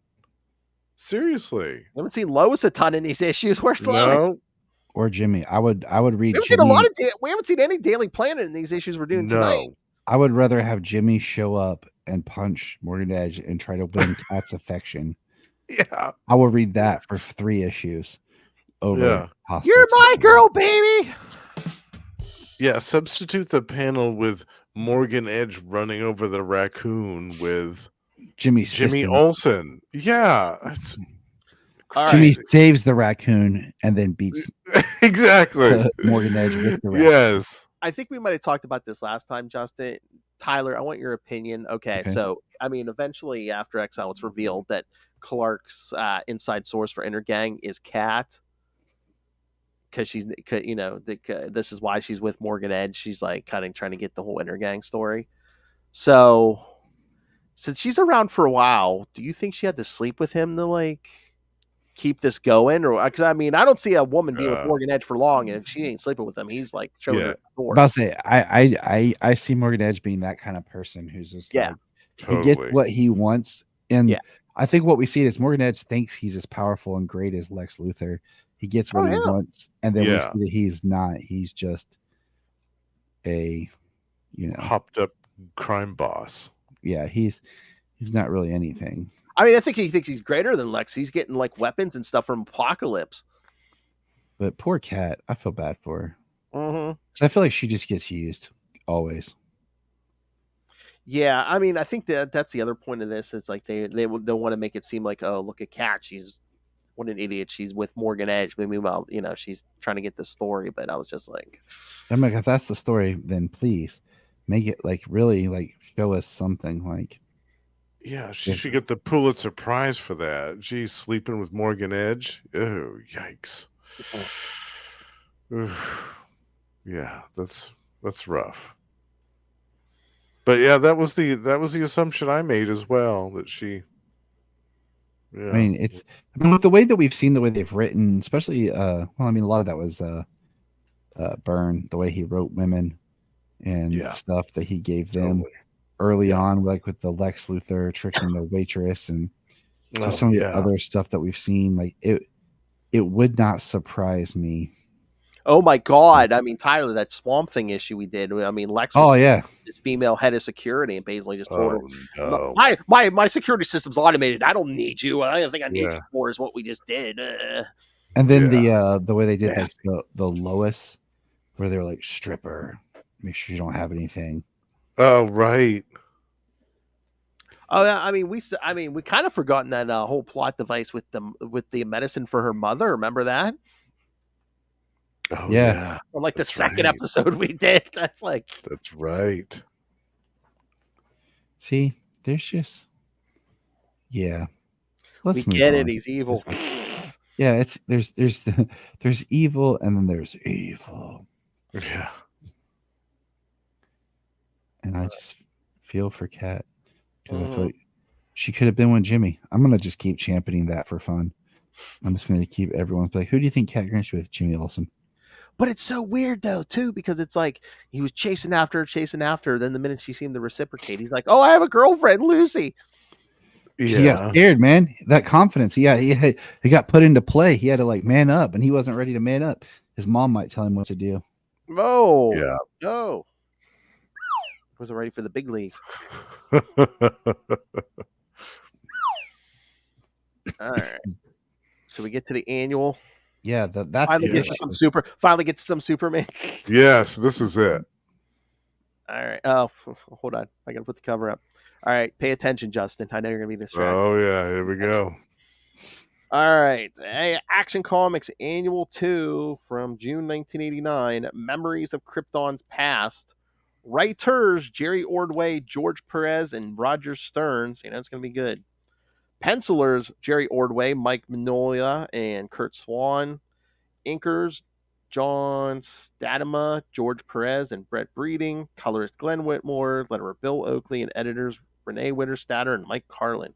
Speaker 3: Seriously.
Speaker 1: We haven't seen Lois a ton in these issues. Where's Lois?
Speaker 2: Or Jimmy. I would read.
Speaker 1: We haven't seen any Daily Planet in these issues we're doing tonight.
Speaker 2: I would rather have Jimmy show up and punch Morgan Edge and try to win Cat's affection.
Speaker 3: Yeah.
Speaker 2: I will read that for 3 issues. Over.
Speaker 1: You're my girl, baby.
Speaker 3: Yeah, substitute the panel with Morgan Edge running over the raccoon with Jimmy Olsen. Yeah.
Speaker 2: Jimmy saves the raccoon and then beats
Speaker 3: exactly
Speaker 2: Morgan Edge with the raccoon.
Speaker 3: Yes.
Speaker 1: I think we might have talked about this last time, Justin. Tyler, I want your opinion. Okay. So, I mean, eventually after Exile, it's revealed that Clark's inside source for Intergang is Kat. Because she's, this is why she's with Morgan Edge. She's like kind of trying to get the whole Intergang story. So, since she's around for a while, do you think she had to sleep with him to like keep this going? Or because I mean, I don't see a woman being with Morgan Edge for long, and if she ain't sleeping with him, he's like showing her the door.
Speaker 2: I'll say I see Morgan Edge being that kind of person who's just like he gets what he wants, and I think what we see is Morgan Edge thinks he's as powerful and great as Lex Luthor. He gets what he wants, and then we see that he's not. He's just a
Speaker 3: hopped up crime boss.
Speaker 2: Yeah, he's not really anything.
Speaker 1: I mean, I think he thinks he's greater than Lex. He's getting like weapons and stuff from Apocalypse.
Speaker 2: But poor Kat, I feel bad for her.
Speaker 1: Mm-hmm.
Speaker 2: 'Cause I feel like she just gets used always.
Speaker 1: Yeah, I mean, I think that's the other point of this. It's like they want to make it seem like, oh, look at Kat, what an idiot. She's with Morgan Edge. But meanwhile, she's trying to get the story. But I was just like,
Speaker 2: I'm like, if that's the story, then please make it like really like show us something like.
Speaker 3: Yeah, she should get the Pulitzer Prize for that. She's sleeping with Morgan Edge. Oh, yikes! Yeah, that's rough. But yeah, that was the assumption I made as well, that she. Yeah.
Speaker 2: I mean, with the way that we've seen the way they've written, especially a lot of that was Byrne, the way he wrote women and stuff that he gave them early on, like with the Lex Luthor tricking the waitress and just some of the other stuff that we've seen. Like it would not surprise me.
Speaker 1: Oh my God! I mean, Tyler, that Swamp Thing issue we did. I mean, Lex
Speaker 2: Oh
Speaker 1: was
Speaker 2: yeah,
Speaker 1: this female head of security, and Paisley just told her,
Speaker 3: Oh no.
Speaker 1: My security system's automated. I don't need you. I don't think I need
Speaker 3: Yeah.
Speaker 1: you for is what we just did."
Speaker 2: and then
Speaker 3: Yeah.
Speaker 2: the way they did like
Speaker 3: Nasty.
Speaker 2: the Lois, where they were like stripper, make sure you don't have anything.
Speaker 3: Oh right.
Speaker 1: Oh yeah, I mean, we kind of forgotten that whole plot device with the medicine for her mother. Remember that?
Speaker 3: Oh
Speaker 2: Yeah,
Speaker 3: yeah.
Speaker 1: Or like the
Speaker 3: That's
Speaker 1: second
Speaker 3: right.
Speaker 1: episode we did. That's like,
Speaker 3: That's right.
Speaker 2: see, there's just yeah.
Speaker 1: we
Speaker 2: Let's move
Speaker 1: get it.
Speaker 2: on.
Speaker 1: He's evil.
Speaker 2: Yeah, it's there's evil and then there's evil,
Speaker 3: Yeah.
Speaker 2: and I just feel for Kat because I feel
Speaker 1: Mhm.
Speaker 2: like she could have been with Jimmy. I'm gonna just keep championing that for fun. I'm just gonna keep everyone's like, who do you think Kat Grant should be with? Jimmy Olsen.
Speaker 1: But it's so weird though too because it's like he was chasing after her. Then the minute she seemed to reciprocate, he's like, "Oh, I have a girlfriend, Lucy."
Speaker 2: Because he got
Speaker 3: Yeah.
Speaker 2: scared, man. That confidence, he got put into play. He had to like man up, and he wasn't ready to man up. His mom might tell him what to do.
Speaker 1: Oh,
Speaker 3: Yeah.
Speaker 1: no, wasn't ready for the big leagues. All right, so we get to the annual.
Speaker 2: Yeah, that's
Speaker 1: Finally
Speaker 2: the
Speaker 1: get
Speaker 2: issue.
Speaker 1: to some super. Finally get to some Superman.
Speaker 3: Yes, this is it.
Speaker 1: All right. Oh, hold on. I gotta put the cover up. All right. Pay attention, Justin. I know you're gonna be distracted.
Speaker 3: Oh yeah, here we go.
Speaker 1: All right. Hey, Action Comics Annual 2 from June 1989. Memories of Krypton's Past. Writers Jerry Ordway, George Perez, and Roger Stearns. You know, it's going to be good. Pencilers Jerry Ordway, Mike Mignola, and Kurt Swan. Inkers John Statema, George Perez, and Brett Breeding. Colorist Glenn Whitmore. Letterer Bill Oakley, and editors Renee Witterstatter and Mike Carlin.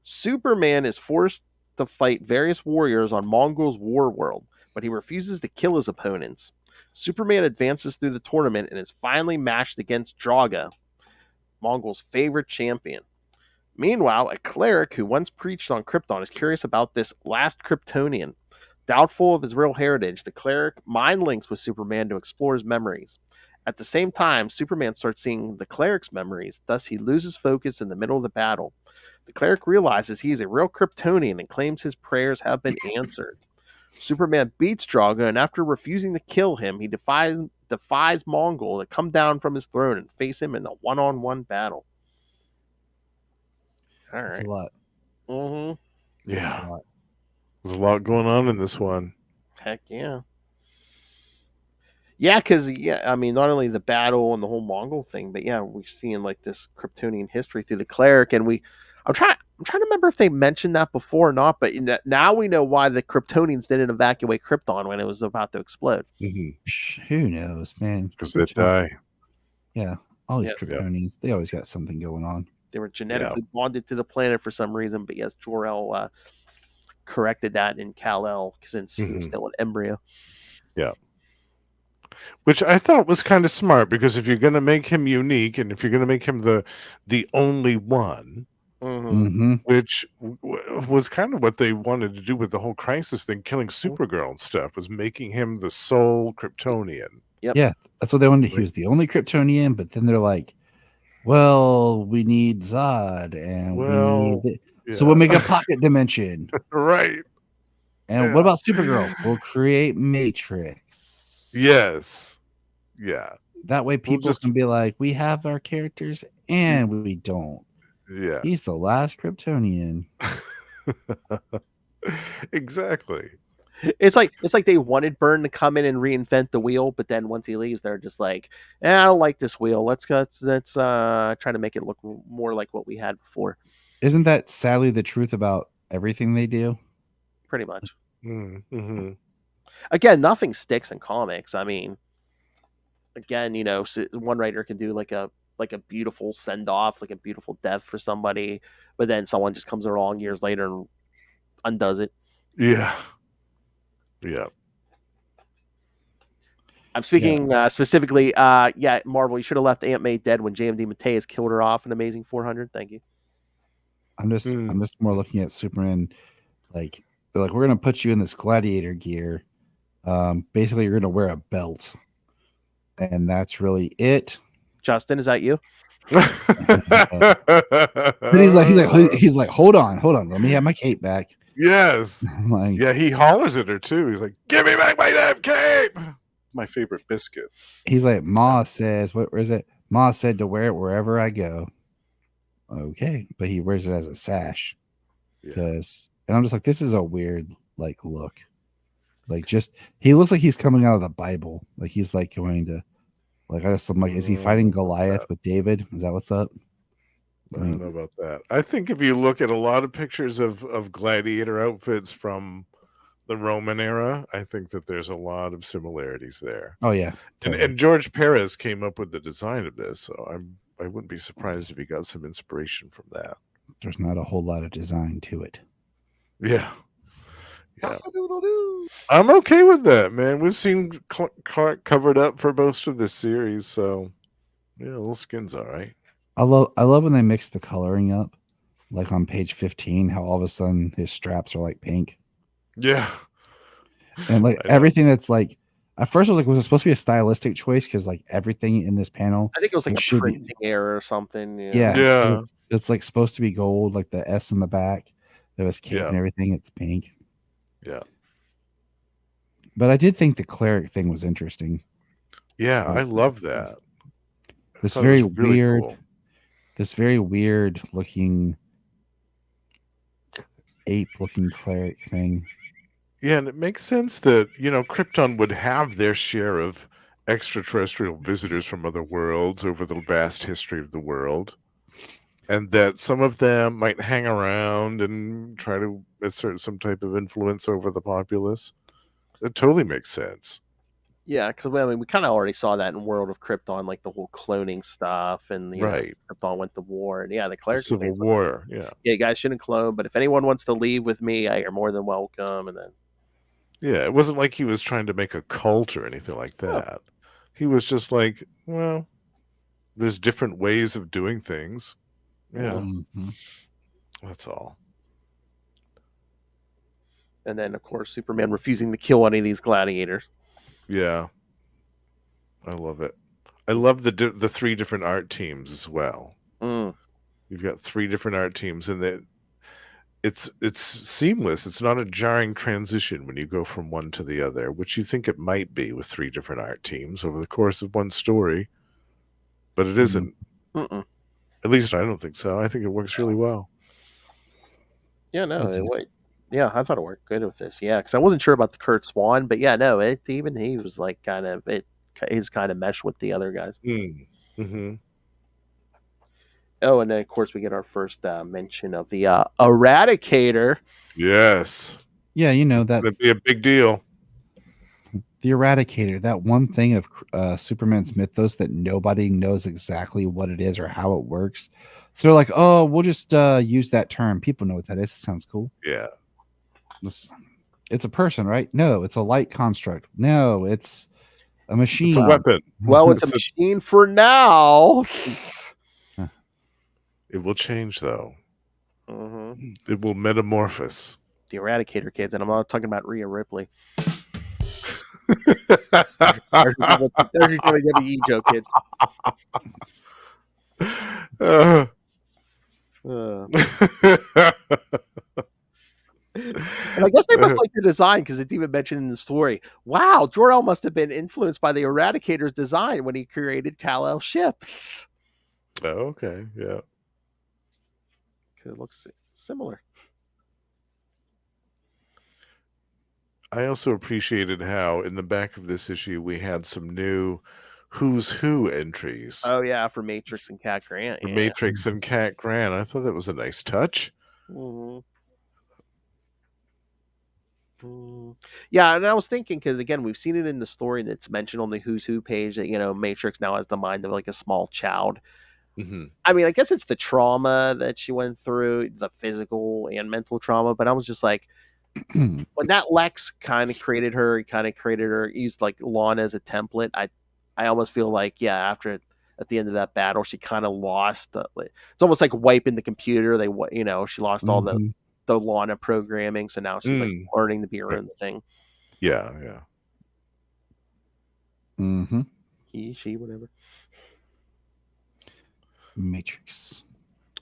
Speaker 1: Superman is forced to fight various warriors on Mongol's war world, but he refuses to kill his opponents. Superman advances through the tournament and is finally matched against Draga, Mongol's favorite champion. Meanwhile, a cleric who once preached on Krypton is curious about this last Kryptonian. Doubtful of his real heritage, the cleric mind links with Superman to explore his memories. At the same time, Superman starts seeing the cleric's memories, thus he loses focus in the middle of the battle. The cleric realizes he is a real Kryptonian and claims his prayers have been answered. Superman beats Drago, and after refusing to kill him, he defies Mongol to come down from his throne and face him in a one-on-one battle. All
Speaker 2: That's
Speaker 1: right.
Speaker 2: a lot.
Speaker 1: Mm-hmm.
Speaker 3: Yeah.
Speaker 2: That's a lot.
Speaker 3: There's a lot going on in this one.
Speaker 1: Heck yeah. Yeah, because I mean, not only the battle and the whole Mongol thing, but yeah, we're seeing like this Kryptonian history through the cleric, and I'm trying to remember if they mentioned that before or not, but now we know why the Kryptonians didn't evacuate Krypton when it was about to explode.
Speaker 2: Who knows, man?
Speaker 3: Because they die.
Speaker 2: Yeah, all these
Speaker 1: Yeah.
Speaker 2: Kryptonians, they always got something going on.
Speaker 1: They were genetically bonded to the planet for some reason, but yes, Jor-El corrected that in Kal-El since he was still an embryo.
Speaker 3: Yeah. Which I thought was kind of smart, because if you're going to make him unique and if you're going to make him the only one, which was kind of what they wanted to do with the whole Crisis thing, killing Supergirl and stuff, was making him the sole Kryptonian.
Speaker 1: Yep.
Speaker 2: Yeah, that's what they wanted. He was the only Kryptonian, but then they're like, well, we need Zod, and we need so we'll make a pocket dimension.
Speaker 3: Right.
Speaker 2: And what about Supergirl? We'll create Matrix.
Speaker 3: Yes. Yeah.
Speaker 2: That way people can be like, we have our characters and we don't.
Speaker 3: Yeah.
Speaker 2: He's the last Kryptonian.
Speaker 3: Exactly.
Speaker 1: It's like they wanted Byrne to come in and reinvent the wheel, but then once he leaves, they're just like, I don't like this wheel. Let's try to make it look more like what we had before.
Speaker 2: Isn't that sadly the truth about everything they do?
Speaker 1: Pretty much.
Speaker 3: Mm-hmm.
Speaker 1: Again, nothing sticks in comics. I mean, again, one writer can do like a beautiful send off, like a beautiful death for somebody, but then someone just comes along years later and undoes it.
Speaker 3: Yeah. Yeah.
Speaker 1: I'm speaking specifically. Marvel, you should have left Aunt May dead when JMD Mateus killed her off in Amazing 400. Thank you.
Speaker 2: I'm just more looking at Superman, like they're like, we're gonna put you in this gladiator gear, Basically, you're going to wear a belt, and that's really it.
Speaker 1: Justin, is that you?
Speaker 2: But he's like, hold on, let me have my cape back.
Speaker 3: Yes.
Speaker 2: Like,
Speaker 3: yeah, he hollers at her too. He's like, "Give me back my damn cape!"
Speaker 4: My favorite biscuit.
Speaker 2: He's like, Ma says, where is it? Ma said to wear it wherever I go. Okay, but he wears it as a sash. Because, and I'm just like, this is a weird like look. Like, just he looks like he's coming out of the Bible. Like he's like going to, like, I'm like, is he fighting Goliath with David? Is that what's up?
Speaker 3: I don't know about that. I think if you look at a lot of pictures of gladiator outfits from the Roman era, I think that there's a lot of similarities there.
Speaker 2: Oh yeah, totally.
Speaker 3: and George Perez came up with the design of this, so I wouldn't be surprised if he got some inspiration from that.
Speaker 2: There's not a whole lot of design to it.
Speaker 3: Yeah. I'm okay with that, man. We've seen Clark covered up for most of this series, so yeah, little skin's all right.
Speaker 2: I love when they mix the coloring up, like on page 15, how all of a sudden his straps are like pink.
Speaker 3: Yeah,
Speaker 2: and like everything that's like, at first I was like, was it supposed to be a stylistic choice? Because like everything in this panel,
Speaker 1: I think it was like a printing error or something.
Speaker 2: Yeah. It's like supposed to be gold, like the S in the back, there was cape and everything. It's pink.
Speaker 3: Yeah.
Speaker 2: But I did think the cleric thing was interesting.
Speaker 3: Yeah, I love that.
Speaker 2: This very weird, cool. This very weird looking ape-looking cleric thing.
Speaker 3: Yeah, and it makes sense that, Krypton would have their share of extraterrestrial visitors from other worlds over the vast history of the world, and that some of them might hang around and try to assert some type of influence over the populace. It totally makes sense.
Speaker 1: Yeah, because we kind of already saw that in World of Krypton, like the whole cloning stuff, and Krypton went to war, and the clerics
Speaker 3: Civil War. Yeah,
Speaker 1: you guys shouldn't clone, but if anyone wants to leave with me, you're more than welcome. And then,
Speaker 3: it wasn't like he was trying to make a cult or anything like that. Oh. He was just like, well, there's different ways of doing things. Yeah, that's all.
Speaker 1: And then, of course, Superman refusing to kill any of these gladiators.
Speaker 3: Yeah, I love it. I love the three different art teams as well. You've got three different art teams, and it's seamless. It's not a jarring transition when you go from one to the other, which you think it might be with three different art teams over the course of one story, but it isn't. At least I don't think so. I think it works really well.
Speaker 1: Yeah, no, yeah, I thought it worked good with this. Yeah, because I wasn't sure about the Kurt Swan, but yeah, no, even he was like he's kind of meshed with the other guys.
Speaker 3: Mm-hmm.
Speaker 1: Oh, and then of course we get our first mention of the Eradicator.
Speaker 3: Yes.
Speaker 2: Yeah, that
Speaker 3: would be a big deal.
Speaker 2: The Eradicator, that one thing of Superman's mythos that nobody knows exactly what it is or how it works. So they're like, oh, we'll just use that term. People know what that is. It sounds cool.
Speaker 3: Yeah.
Speaker 2: It's a person, right? No, it's a light construct. No, it's a machine.
Speaker 3: It's a weapon.
Speaker 1: Well, it's a machine for now.
Speaker 3: It will change, though. It will metamorphose.
Speaker 1: The Eradicator, kids, and I'm not talking about Rhea Ripley. There's your WWE joke, kids. And I guess they must like the design because it's even mentioned in the story. Wow, Jor-El must have been influeed by the Eradicator's design when he created Kal-El's ship.
Speaker 3: Oh, okay, yeah.
Speaker 1: It looks similar.
Speaker 3: I also appreciated how in the back of this issue we had some new Who's Who entries.
Speaker 1: Oh yeah, for Matrix and Cat Grant.
Speaker 3: For Matrix and Cat Grant. I thought that was a nice touch.
Speaker 1: Yeah, and I was thinking because again we've seen it in the story that's mentioned on the Who's Who page that Matrix now has the mind of like a small child. I mean, I guess it's the trauma that she went through, the physical and mental trauma. But I was just like, when that Lex kind of created her, used like Lana as a template. I almost feel like at the end of that battle, she kind of lost. It's almost like wiping the computer. She lost all the Lana programming, so now she's like learning to be her own thing.
Speaker 3: Yeah.
Speaker 2: Mm-hmm.
Speaker 1: He, she, whatever.
Speaker 2: Matrix.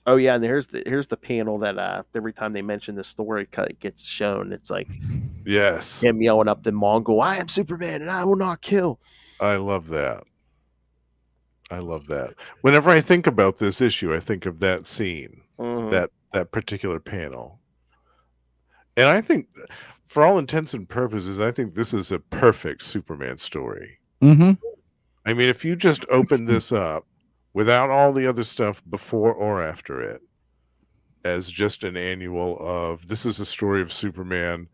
Speaker 1: Oh yeah, and here's the panel that every time they mention the story cut gets shown. It's like
Speaker 3: Yes,
Speaker 1: him yelling up the Mongol, "I am Superman and I will not kill."
Speaker 3: I love that. I love that. Whenever I think about this issue, I think of that scene,
Speaker 1: Mm-hmm.
Speaker 3: that particular panel. And I think, for all intents and purposes, I think this is a perfect Superman story.
Speaker 2: Mm-hmm.
Speaker 3: I mean, if you just open this up without all the other stuff before or after it, as just an annual of this is a story of Superman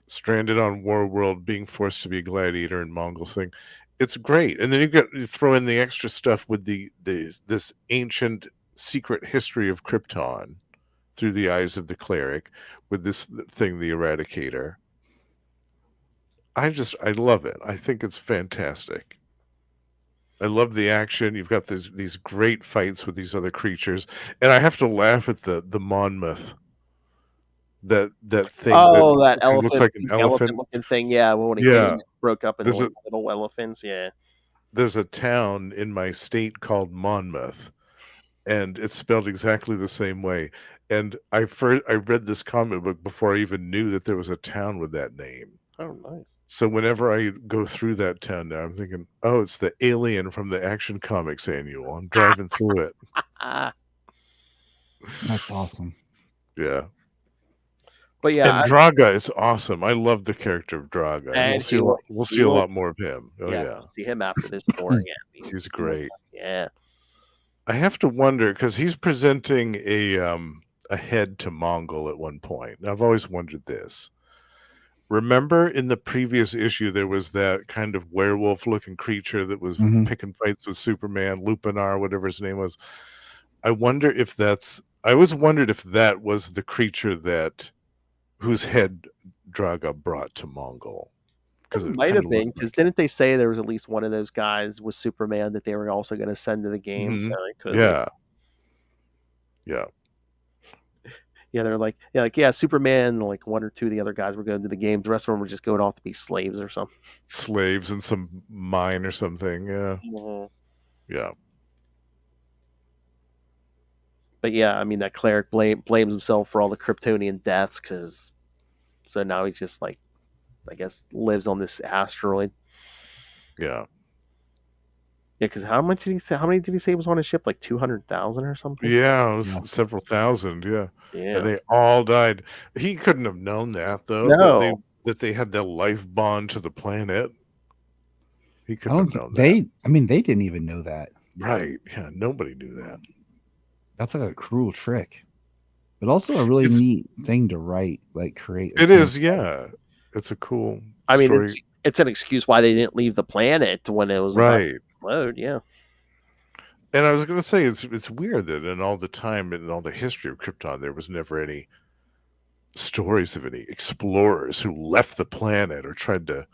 Speaker 3: stranded on War World, being forced to be a gladiator in Mongol thing, it's great. And then you throw in the extra stuff with this ancient secret history of Krypton through the eyes of the cleric with this thing, the Eradicator. I love it. I think it's fantastic. I love the action. You've got these great fights with these other creatures, and I have to laugh at the Monmouth, that thing that
Speaker 1: Oh, that
Speaker 3: looks
Speaker 1: elephant,
Speaker 3: like an elephant.
Speaker 1: looking thing. Yeah, when it came,
Speaker 3: Yeah,
Speaker 1: it broke up into
Speaker 3: there's
Speaker 1: like
Speaker 3: a
Speaker 1: little elephants. Yeah.
Speaker 3: there's a town in my state called Monmouth, and it's spelled exactly the same way. And I read this comic book before I even knew that there was a town with that name.
Speaker 1: Oh, nice.
Speaker 3: So whenever I go through that town now, I'm thinking, oh, it's the alien from the Action Comics annual. I'm driving through it.
Speaker 1: Ah,
Speaker 2: That's awesome.
Speaker 3: Yeah.
Speaker 1: but yeah,
Speaker 3: And Draga is awesome. I love the character of Draga. And
Speaker 1: and
Speaker 3: we'll see a lot more of him. Oh
Speaker 1: yeah,
Speaker 3: yeah.
Speaker 1: we'll see him after this story. Yeah,
Speaker 3: He's great.
Speaker 1: Yeah.
Speaker 3: I have to wonder because he's presenting a head to Mongol at one point. And I've always wondered this. Remember in the previous issue there was that kind of werewolf looking creature that was
Speaker 2: Mhm.
Speaker 3: picking fights with Superman, Lupinar, whatever his name was. I always wondered if that was the creature whose head Draga brought to Mongol. Because
Speaker 1: It
Speaker 3: it
Speaker 1: might
Speaker 3: kind
Speaker 1: have
Speaker 3: of
Speaker 1: been
Speaker 3: looked
Speaker 1: because
Speaker 3: like it.
Speaker 1: didn't they say there was at least one of those guys with Superman that they were also going to send to the game?
Speaker 3: Mhm.
Speaker 1: So it could.
Speaker 3: Yeah. Yeah.
Speaker 1: Yeah, they're like, yeah, Superman, like one or two of the other guys were going to the games. The rest of them were just going off to be slaves or something.
Speaker 3: Slaves in some mine or something. Yeah.
Speaker 1: Mhm.
Speaker 3: Yeah.
Speaker 1: But yeah, I mean that cleric blames himself for all the Kryptonian deaths because so now he's just like, I guess, lives on this asteroid.
Speaker 3: Yeah.
Speaker 1: Yeah, because how much did he say? How many did he say was on his ship? Like 200,000 or something.
Speaker 3: Yeah. It was
Speaker 2: Yeah.
Speaker 3: several thousand. Yeah.
Speaker 1: Yeah.
Speaker 3: And they all died. He couldn't have known that though.
Speaker 1: No.
Speaker 3: That they had their life bond to the planet. He
Speaker 2: I
Speaker 3: couldn't
Speaker 2: don't
Speaker 3: have
Speaker 2: think
Speaker 3: known that.
Speaker 2: they didn't even know that.
Speaker 3: Right. Yeah. Nobody knew that.
Speaker 2: That's like a cruel trick, but also a really
Speaker 3: It's
Speaker 2: neat thing to write, like create.
Speaker 3: it is. Yeah. It's a cool
Speaker 1: I mean,
Speaker 3: story.
Speaker 1: it's an excuse why they didn't leave the planet when it was about
Speaker 3: Right.
Speaker 1: to explode. Yeah.
Speaker 3: And I was going to say it's weird that in all the time and all the history of Krypton, there was never any stories of any explorers who left the planet or tried to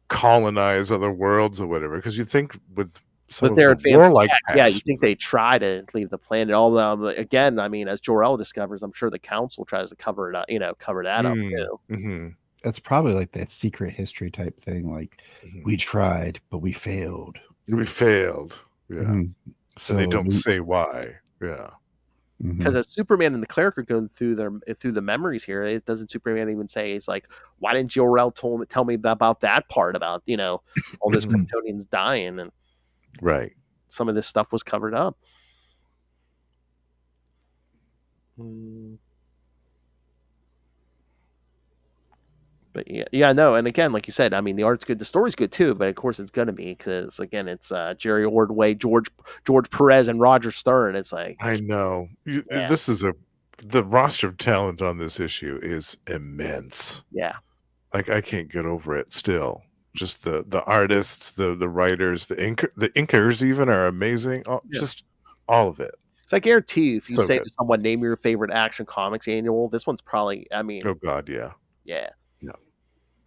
Speaker 3: colonize other worlds or whatever. Because you think with some
Speaker 1: But
Speaker 3: of
Speaker 1: they're
Speaker 3: the
Speaker 1: advanced
Speaker 3: warlike
Speaker 1: tech. Yeah, you
Speaker 3: past,
Speaker 1: think they try to leave the planet. Although, again, I mean, as Jor-El discovers, I'm sure the Council tries to cover it up. Cover that up too.
Speaker 3: Mm-hmm.
Speaker 2: That's probably like that secret history type thing. Like
Speaker 3: Mm-hmm.
Speaker 2: we tried, but we failed.
Speaker 3: We failed. Yeah.
Speaker 2: Mhm. So
Speaker 3: and they don't say why. Yeah.
Speaker 1: Because as Superman and the Cleric are going through the memories here, it doesn't Superman even say, it's like, why didn't Jor-El tell me about that part about all those
Speaker 3: Mhm.
Speaker 1: Kryptonians dying, and
Speaker 3: Right.
Speaker 1: some of this stuff was covered up. But yeah, no, and again, like you said, I mean, the art's good, the story's good too, but of course it's gonna be because again, it's Jerry Ordway, George Perez, and Roger Stern. It's like,
Speaker 3: I know.
Speaker 1: Yeah.
Speaker 3: This is the roster of talent on this issue is immense.
Speaker 1: yeah,
Speaker 3: Like I can't get over it still. Just the artists, the writers, the inkers even are amazing.
Speaker 1: Yeah.
Speaker 3: Just all of it.
Speaker 1: so I guarantee you, if you
Speaker 3: So
Speaker 1: say
Speaker 3: good.
Speaker 1: to someone, name your favorite Action Comics annual, this one's probably, I mean,
Speaker 3: Oh God, yeah.
Speaker 1: yeah,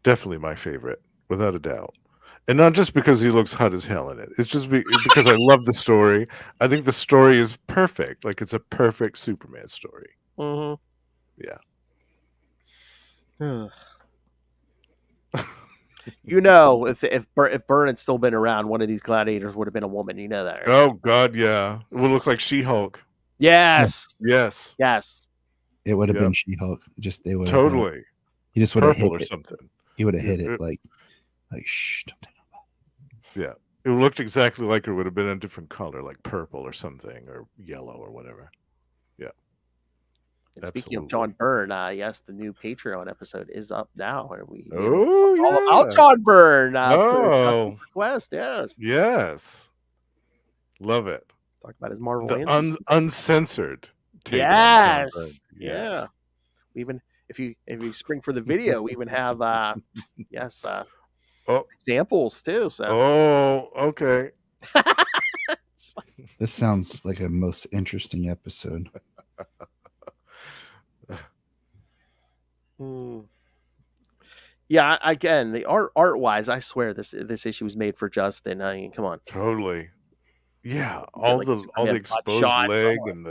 Speaker 3: Definitely my favorite, without a doubt. And not just because he looks hot as hell in it. It's just because I love the story. I think the story is perfect. Like it's a perfect Superman story.
Speaker 1: mm-hmm.
Speaker 3: Yeah.
Speaker 1: if Byrne had still been around, one of these gladiators would have been a woman. You know that, right?
Speaker 3: Oh God, yeah. It would look like She-Hulk.
Speaker 1: Yes.
Speaker 3: Yes.
Speaker 1: Yes.
Speaker 2: It would have
Speaker 3: Yep.
Speaker 2: been She-Hulk. Just they would have
Speaker 3: Totally.
Speaker 2: he just would have hit
Speaker 3: Purple or
Speaker 2: it.
Speaker 3: something.
Speaker 2: He would have
Speaker 3: Yeah,
Speaker 2: hit it like shh. Don't tell
Speaker 3: Yeah. It looked exactly like it would have been a different color, like purple or something, or yellow or whatever. Yeah.
Speaker 1: And speaking of
Speaker 3: Absolutely.
Speaker 1: John Byrne, yes, the new Patreon episode is up now. And we
Speaker 3: Oh,
Speaker 1: all
Speaker 3: yeah.
Speaker 1: about John Byrne.
Speaker 3: Oh.
Speaker 1: Request, yes.
Speaker 3: Yes. Love it.
Speaker 1: Talk about his Marvel
Speaker 3: The
Speaker 1: Lanterns.
Speaker 3: uncensored take on John
Speaker 1: Yes.
Speaker 3: Byrne.
Speaker 1: Yeah.
Speaker 3: Yes.
Speaker 1: We even if you spring for the video, we even have examples too. So
Speaker 3: Oh, okay.
Speaker 2: This sounds like a most interesting episode.
Speaker 1: Yeah, again, the art wise, I swear this issue was made for Justin. I mean, come on.
Speaker 3: Totally. Yeah,
Speaker 1: Get,
Speaker 3: all
Speaker 1: like,
Speaker 3: the
Speaker 1: Superman
Speaker 3: exposed
Speaker 1: shots
Speaker 3: leg
Speaker 1: on.
Speaker 3: and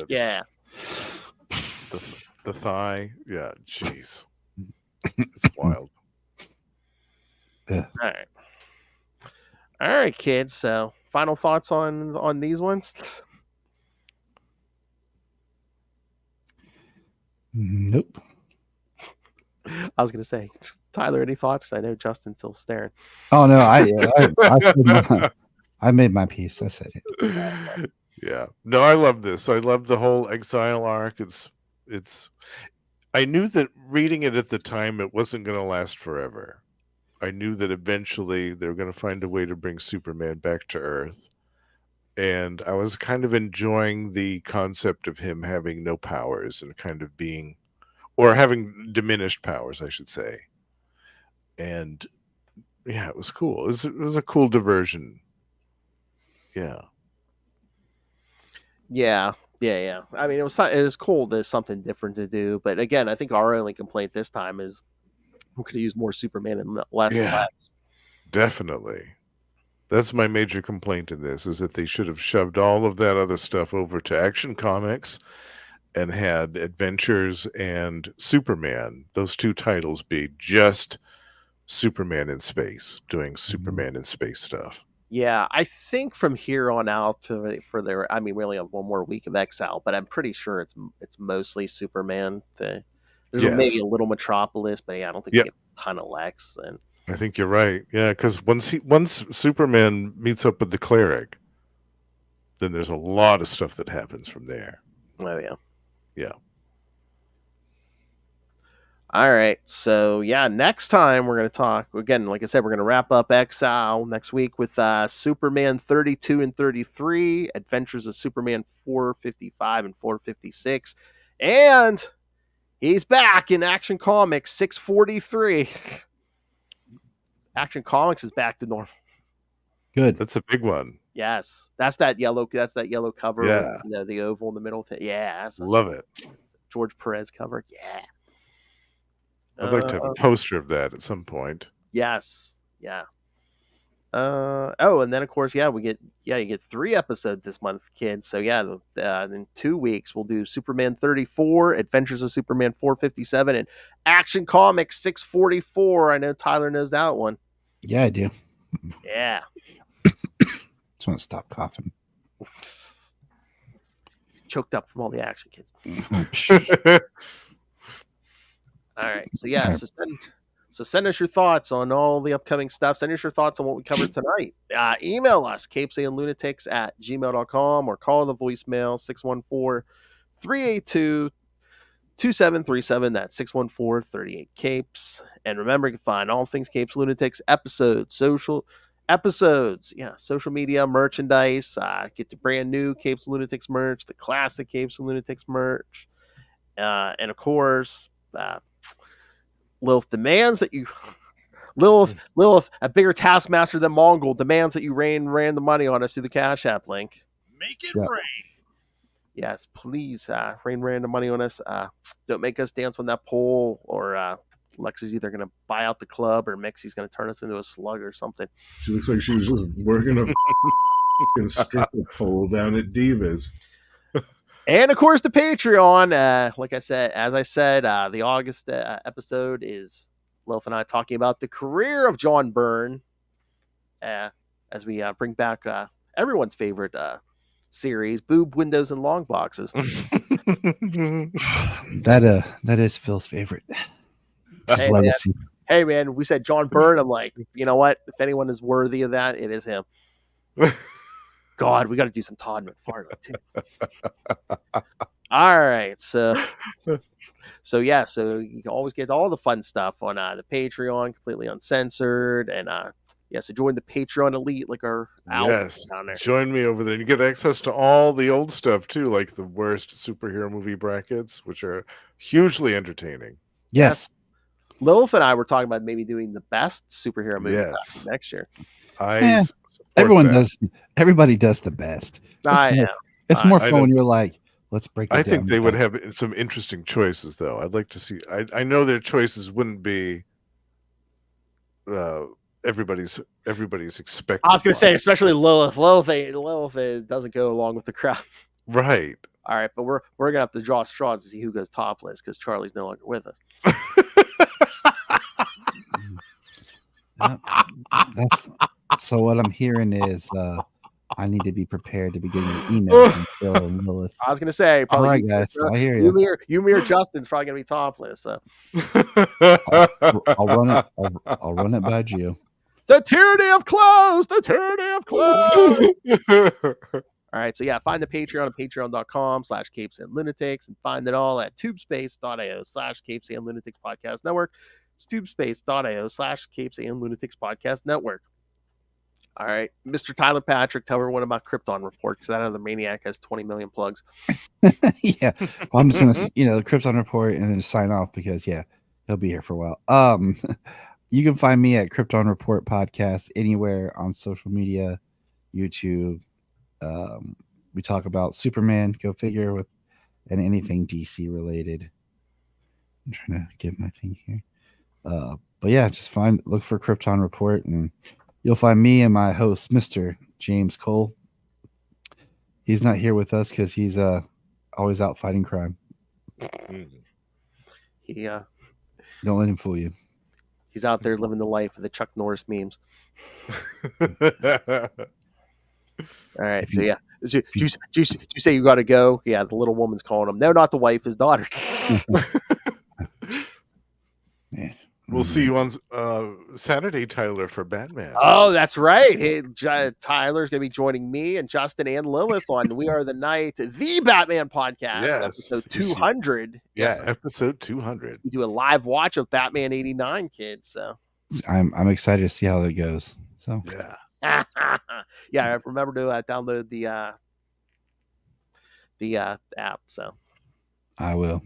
Speaker 3: the thigh. Yeah, jeez. It's wild.
Speaker 2: Yeah.
Speaker 1: All right, kids. So, final thoughts on these ones?
Speaker 2: Nope.
Speaker 1: I was gonna say, Tyler, any thoughts? I know Justin's still staring.
Speaker 2: Oh no, I made my piece. I said it.
Speaker 3: Yeah. No, I love this. I love the whole exile arc. It's I knew that reading it at the time it wasn't going to last forever. I knew that eventually they were going to find a way to bring Superman back to Earth. And I was kind of enjoying the concept of him having no powers and kind of being, or having diminished powers, I should say. And yeah, it was cool. It was a cool diversion. Yeah.
Speaker 1: Yeah. I mean, it was cool. There's something different to do, but again, I think our only complaint this time is we could have used more Superman and less Lex.
Speaker 3: Definitely. That's my major complaint in this, is that they should have shoved all of that other stuff over to Action Comics and had Adventures and Superman, those two titles, be just Superman in space, doing Superman in space stuff.
Speaker 1: Yeah, I think from here on out for their, I mean, really have one more week of Exile, but I'm pretty sure it's mostly Superman. There's maybe a little Metropolis, but yeah, I don't think we get a ton of Lex. And
Speaker 3: I think you're right. Yeah, because once Superman meets up with the cleric, then there's a lot of stuff that happens from there.
Speaker 1: Oh yeah.
Speaker 3: Yeah.
Speaker 1: All right. So yeah, next time we're going to talk again. Like I said, we're going to wrap up Exile next week with Superman 32 and 33, Adventures of Superman 455 and 456, and he's back in Action Comics 643. Action Comics is back to normal.
Speaker 2: Good.
Speaker 3: That's a big one.
Speaker 1: Yes, that's that yellow cover.
Speaker 3: Yeah.
Speaker 1: With, the oval in the middle. Yeah,
Speaker 3: Love it.
Speaker 1: George Perez cover. Yeah.
Speaker 3: I'd like to have a poster of that at some point.
Speaker 1: Yes. Yeah. And then of course, you get 3 episodes this month, kids. So yeah, in 2 weeks we'll do Superman 34, Adventures of Superman 457, and Action Comics 644. I know Tyler knows that one.
Speaker 2: Yeah, I do.
Speaker 1: Yeah.
Speaker 2: Just want to stop coughing.
Speaker 1: He's choked up from all the action, kids. All right. So yeah, send us your thoughts on all the upcoming stuff. Send us your thoughts on what we covered tonight. Email us, capesandlunatics@gmail.com, or call the voicemail 614-382-2737. That's 614-38-CAPES. And remember, you can find all things Capes Lunatics episodes, social media, merchandise. Get the brand new Capes Lunatics merch, the classic Capes Lunatics merch. And of course, Lilith demands that you Lilith, a bigger taskmaster than Mongol, demands that you rain the money on us through the Cash App link.
Speaker 5: Make it rain.
Speaker 1: Yes, please rain the money on us. Don't make us dance on that pole, or Lex is either going to buy out the club or Mixie's going to turn us into a slug or something.
Speaker 6: She looks like she was just working a stripper pole down at Divas.
Speaker 1: And of course, the Patreon. Like I said, the August episode is Lilith and I talking about the career of John Byrne, as we bring back everyone's favorite series, Boob, Windows, and Long Boxes.
Speaker 2: That is Phil's favorite. It's his legacy.
Speaker 1: Hey man, we said John Byrne. I'm like, you know what? If anyone is worthy of that, it is him. God, we got to do some Todd McFarlane too. All right, so yeah, so you can always get all the fun stuff on the Patreon, completely uncensored, and so join the Patreon elite, like our
Speaker 3: yes,
Speaker 1: down there.
Speaker 3: Join me over there. You get access to all the old stuff too, like the worst superhero movie brackets, which are hugely entertaining.
Speaker 2: Yes.
Speaker 1: Lilith and I were talking about maybe doing the best superhero movie next year.
Speaker 2: Everybody does the best. It's more fun when you're like, let's break it down.
Speaker 3: I think they would have some interesting choices, though. I'd like to see. I know their choices wouldn't be everybody's expected.
Speaker 1: I was going to say, especially Lilith. Lilith doesn't go along with the crowd.
Speaker 3: Right. All
Speaker 1: right, but we're gonna have to draw straws to see who goes topless because Charlie's no longer with us.
Speaker 2: So what I'm hearing is I need to be prepared to be getting emails from Phil and Lilith.
Speaker 1: I was gonna say, probably.
Speaker 2: All right, guys, I hear you.
Speaker 1: You, me, or Justin's probably gonna be topless. So.
Speaker 2: I'll run it. I'll run it by you.
Speaker 1: The tyranny of clothes. The tyranny of clothes. All right, so yeah, find the Patreon at patreon.com/capesandlunatics and find it all at tubespace.io/capesandlunatics podcast network. It's tubespace.io/capesandlunatics podcast network. All right, Mr. Tyler Patrick, tell everyone about Krypton Report because that other maniac has 20 million plugs.
Speaker 2: Yeah, well, I'm just gonna, the Krypton Report and then sign off because he'll be here for a while. You can find me at Krypton Report Podcast anywhere on social media, YouTube. We talk about Superman, go figure, and anything DC related. I'm trying to get my thing here. But yeah, just look for Krypton Report and you'll find me and my host, Mr. James Cole. He's not here with us because he's always out fighting crime.
Speaker 1: Don't
Speaker 2: let him fool you.
Speaker 1: He's out there living the life of the Chuck Norris memes. All right, so yeah. Did you say you got to go? Yeah, the little woman's calling him. No, not the wife, his daughter.
Speaker 2: Man.
Speaker 3: We'll see you on Saturday, Tyler, for Batman.
Speaker 1: Oh, that's right. Hey, Tyler's going to be joining me and Justin and Lilith on We Are the Night, the Batman podcast.
Speaker 3: Yes.
Speaker 1: Episode 200.
Speaker 3: Yeah, episode 200.
Speaker 1: We do a live watch of Batman 89, kids. So
Speaker 2: I'm excited to see how that goes. So
Speaker 3: yeah.
Speaker 1: Yeah, remember to download the app. So
Speaker 2: I will.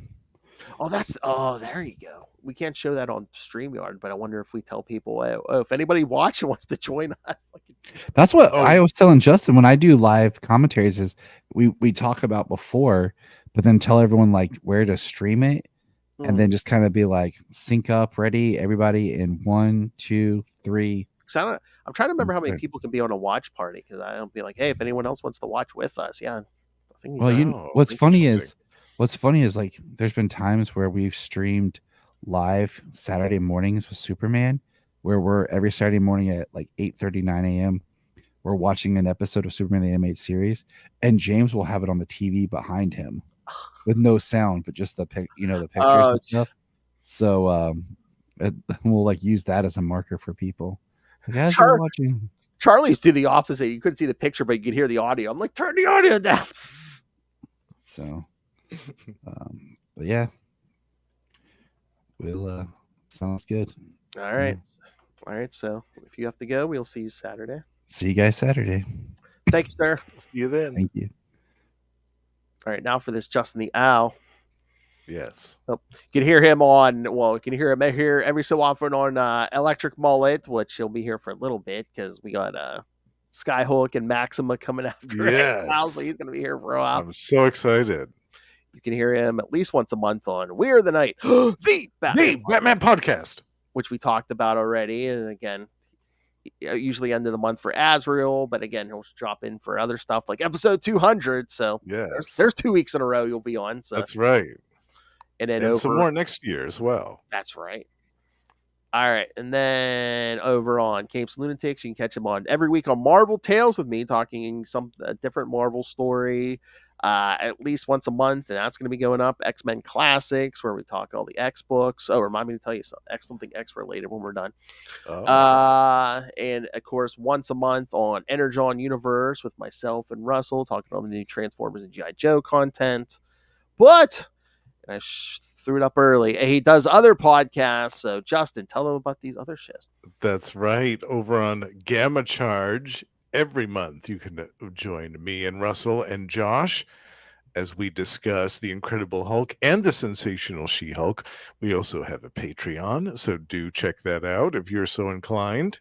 Speaker 1: There you go. We can't show that on StreamYard, but I wonder if we tell people, if anybody watching wants to join us.
Speaker 2: That's what I was telling Justin when I do live commentaries is we talk about before, but then tell everyone like where to stream it, and then just kind of be like sync up, ready, everybody in 1, 2, 3.
Speaker 1: I'm trying to remember how many people can be on a watch party because I don't be like, hey, if anyone else wants to watch with us, yeah.
Speaker 2: Well, what's funny is like there's been times where we've streamed live Saturday mornings with Superman, where we're every Saturday morning at like 8:30, 9 a.m. We're watching an episode of Superman the Animated Series, and James will have it on the TV behind him with no sound, but just the pictures and stuff. So we'll like use that as a marker for people. Guys are watching.
Speaker 1: Charlie's do the opposite. You couldn't see the picture, but you could hear the audio. I'm like, turn the audio down.
Speaker 2: So, but yeah, we'll sounds good.
Speaker 1: All right. So if you have to go, we'll see you Saturday.
Speaker 2: See you guys Saturday.
Speaker 1: Thank you, sir.
Speaker 3: See you then.
Speaker 2: Thank you.
Speaker 1: All right, now for this Justin the Owl.
Speaker 3: Yes.
Speaker 1: So you can hear him here every so often on Electric Mullet, which he'll be here for a little bit because we got Skyhook and Maxima coming after.
Speaker 3: Yes.
Speaker 1: So he's going to be here for a while.
Speaker 3: I'm so excited.
Speaker 1: You can hear him at least once a month on We Are the Night, the
Speaker 3: Batman podcast,
Speaker 1: which we talked about already. And again, usually end of the month for Azrael, but again, he'll drop in for other stuff like episode 200. So
Speaker 3: yes,
Speaker 1: there's 2 weeks in a row you'll be on. So
Speaker 3: that's right.
Speaker 1: And then
Speaker 3: some more next year as well.
Speaker 1: That's right. All right, and then over on Capes Lunatics, you can catch him on every week on Marvel Tales with me, talking a different Marvel story, at least once a month, and that's going to be going up. X-Men Classics, where we talk all the X books. Oh, remind me to tell you something X related when we're done.
Speaker 3: Oh.
Speaker 1: And of course, once a month on Energon Universe with myself and Russell, talking all the new Transformers and GI Joe content. But and I threw it up early. He does other podcasts. So, Justin, tell them about these other shows.
Speaker 3: That's right. Over on Gamma Charge, every month you can join me and Russell and Josh as we discuss the Incredible Hulk and the Sensational She-Hulk. We also have a Patreon, so do check that out if you're so inclined.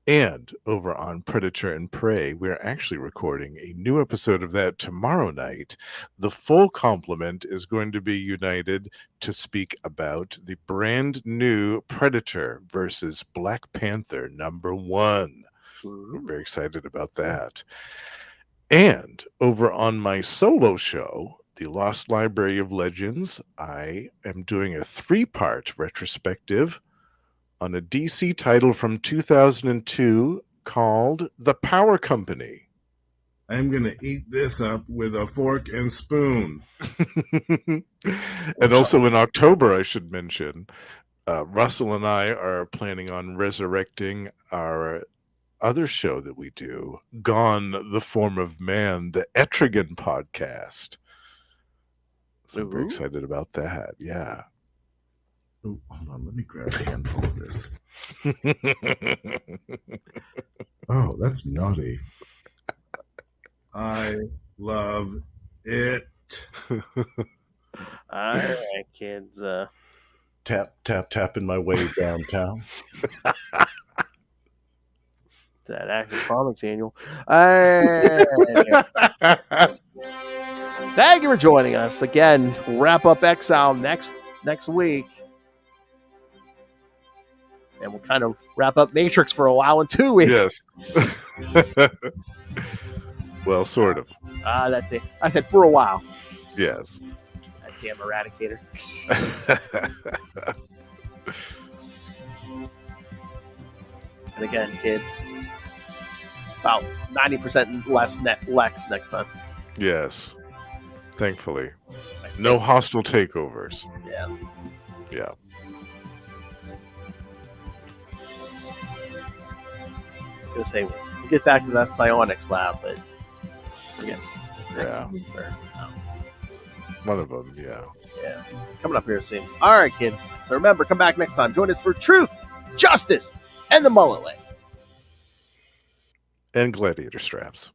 Speaker 3: And over on Predator and Prey, we're actually recording a new episode of that tomorrow night. The full complement is going to be united to speak about the brand new Predator versus Black Panther #1. We're very excited about that. And over on my solo show, The Lost Library of Legends, I am doing a 3-part retrospective on a DC title from 2002 called The Power Company.
Speaker 6: I'm going to eat this up with a fork and spoon.
Speaker 3: And also in October, I should mention, Russell and I are planning on resurrecting our other show that we do, Gone the Form of Man, the Etrigan podcast. So I'm very excited about that. Yeah.
Speaker 6: Oh, hold on, let me grab a handful of this. Oh, that's naughty. I love it.
Speaker 1: All right, kids.
Speaker 4: Tapping my way downtown.
Speaker 1: That Action Comics annual. All right. Thank you for joining us again. We'll wrap up Exile next week. And we'll kind of wrap up Matrix for a while in 2 weeks.
Speaker 3: Yes. Well, sort of.
Speaker 1: That's it. I said for a while.
Speaker 3: Yes.
Speaker 1: That damn Eradicator. And again, kids, about 90% less Lex next time.
Speaker 3: Yes. Thankfully. No hostile takeovers.
Speaker 1: Yeah.
Speaker 3: Yeah.
Speaker 1: I was going to say, we'll get back to that psionics lab, but forget.
Speaker 3: Yeah.
Speaker 1: Or, no.
Speaker 3: One of them, yeah.
Speaker 1: Yeah. Coming up here soon. All right, kids. So remember, come back next time. Join us for Truth, Justice, and the Mullet Way.
Speaker 3: And gladiator straps.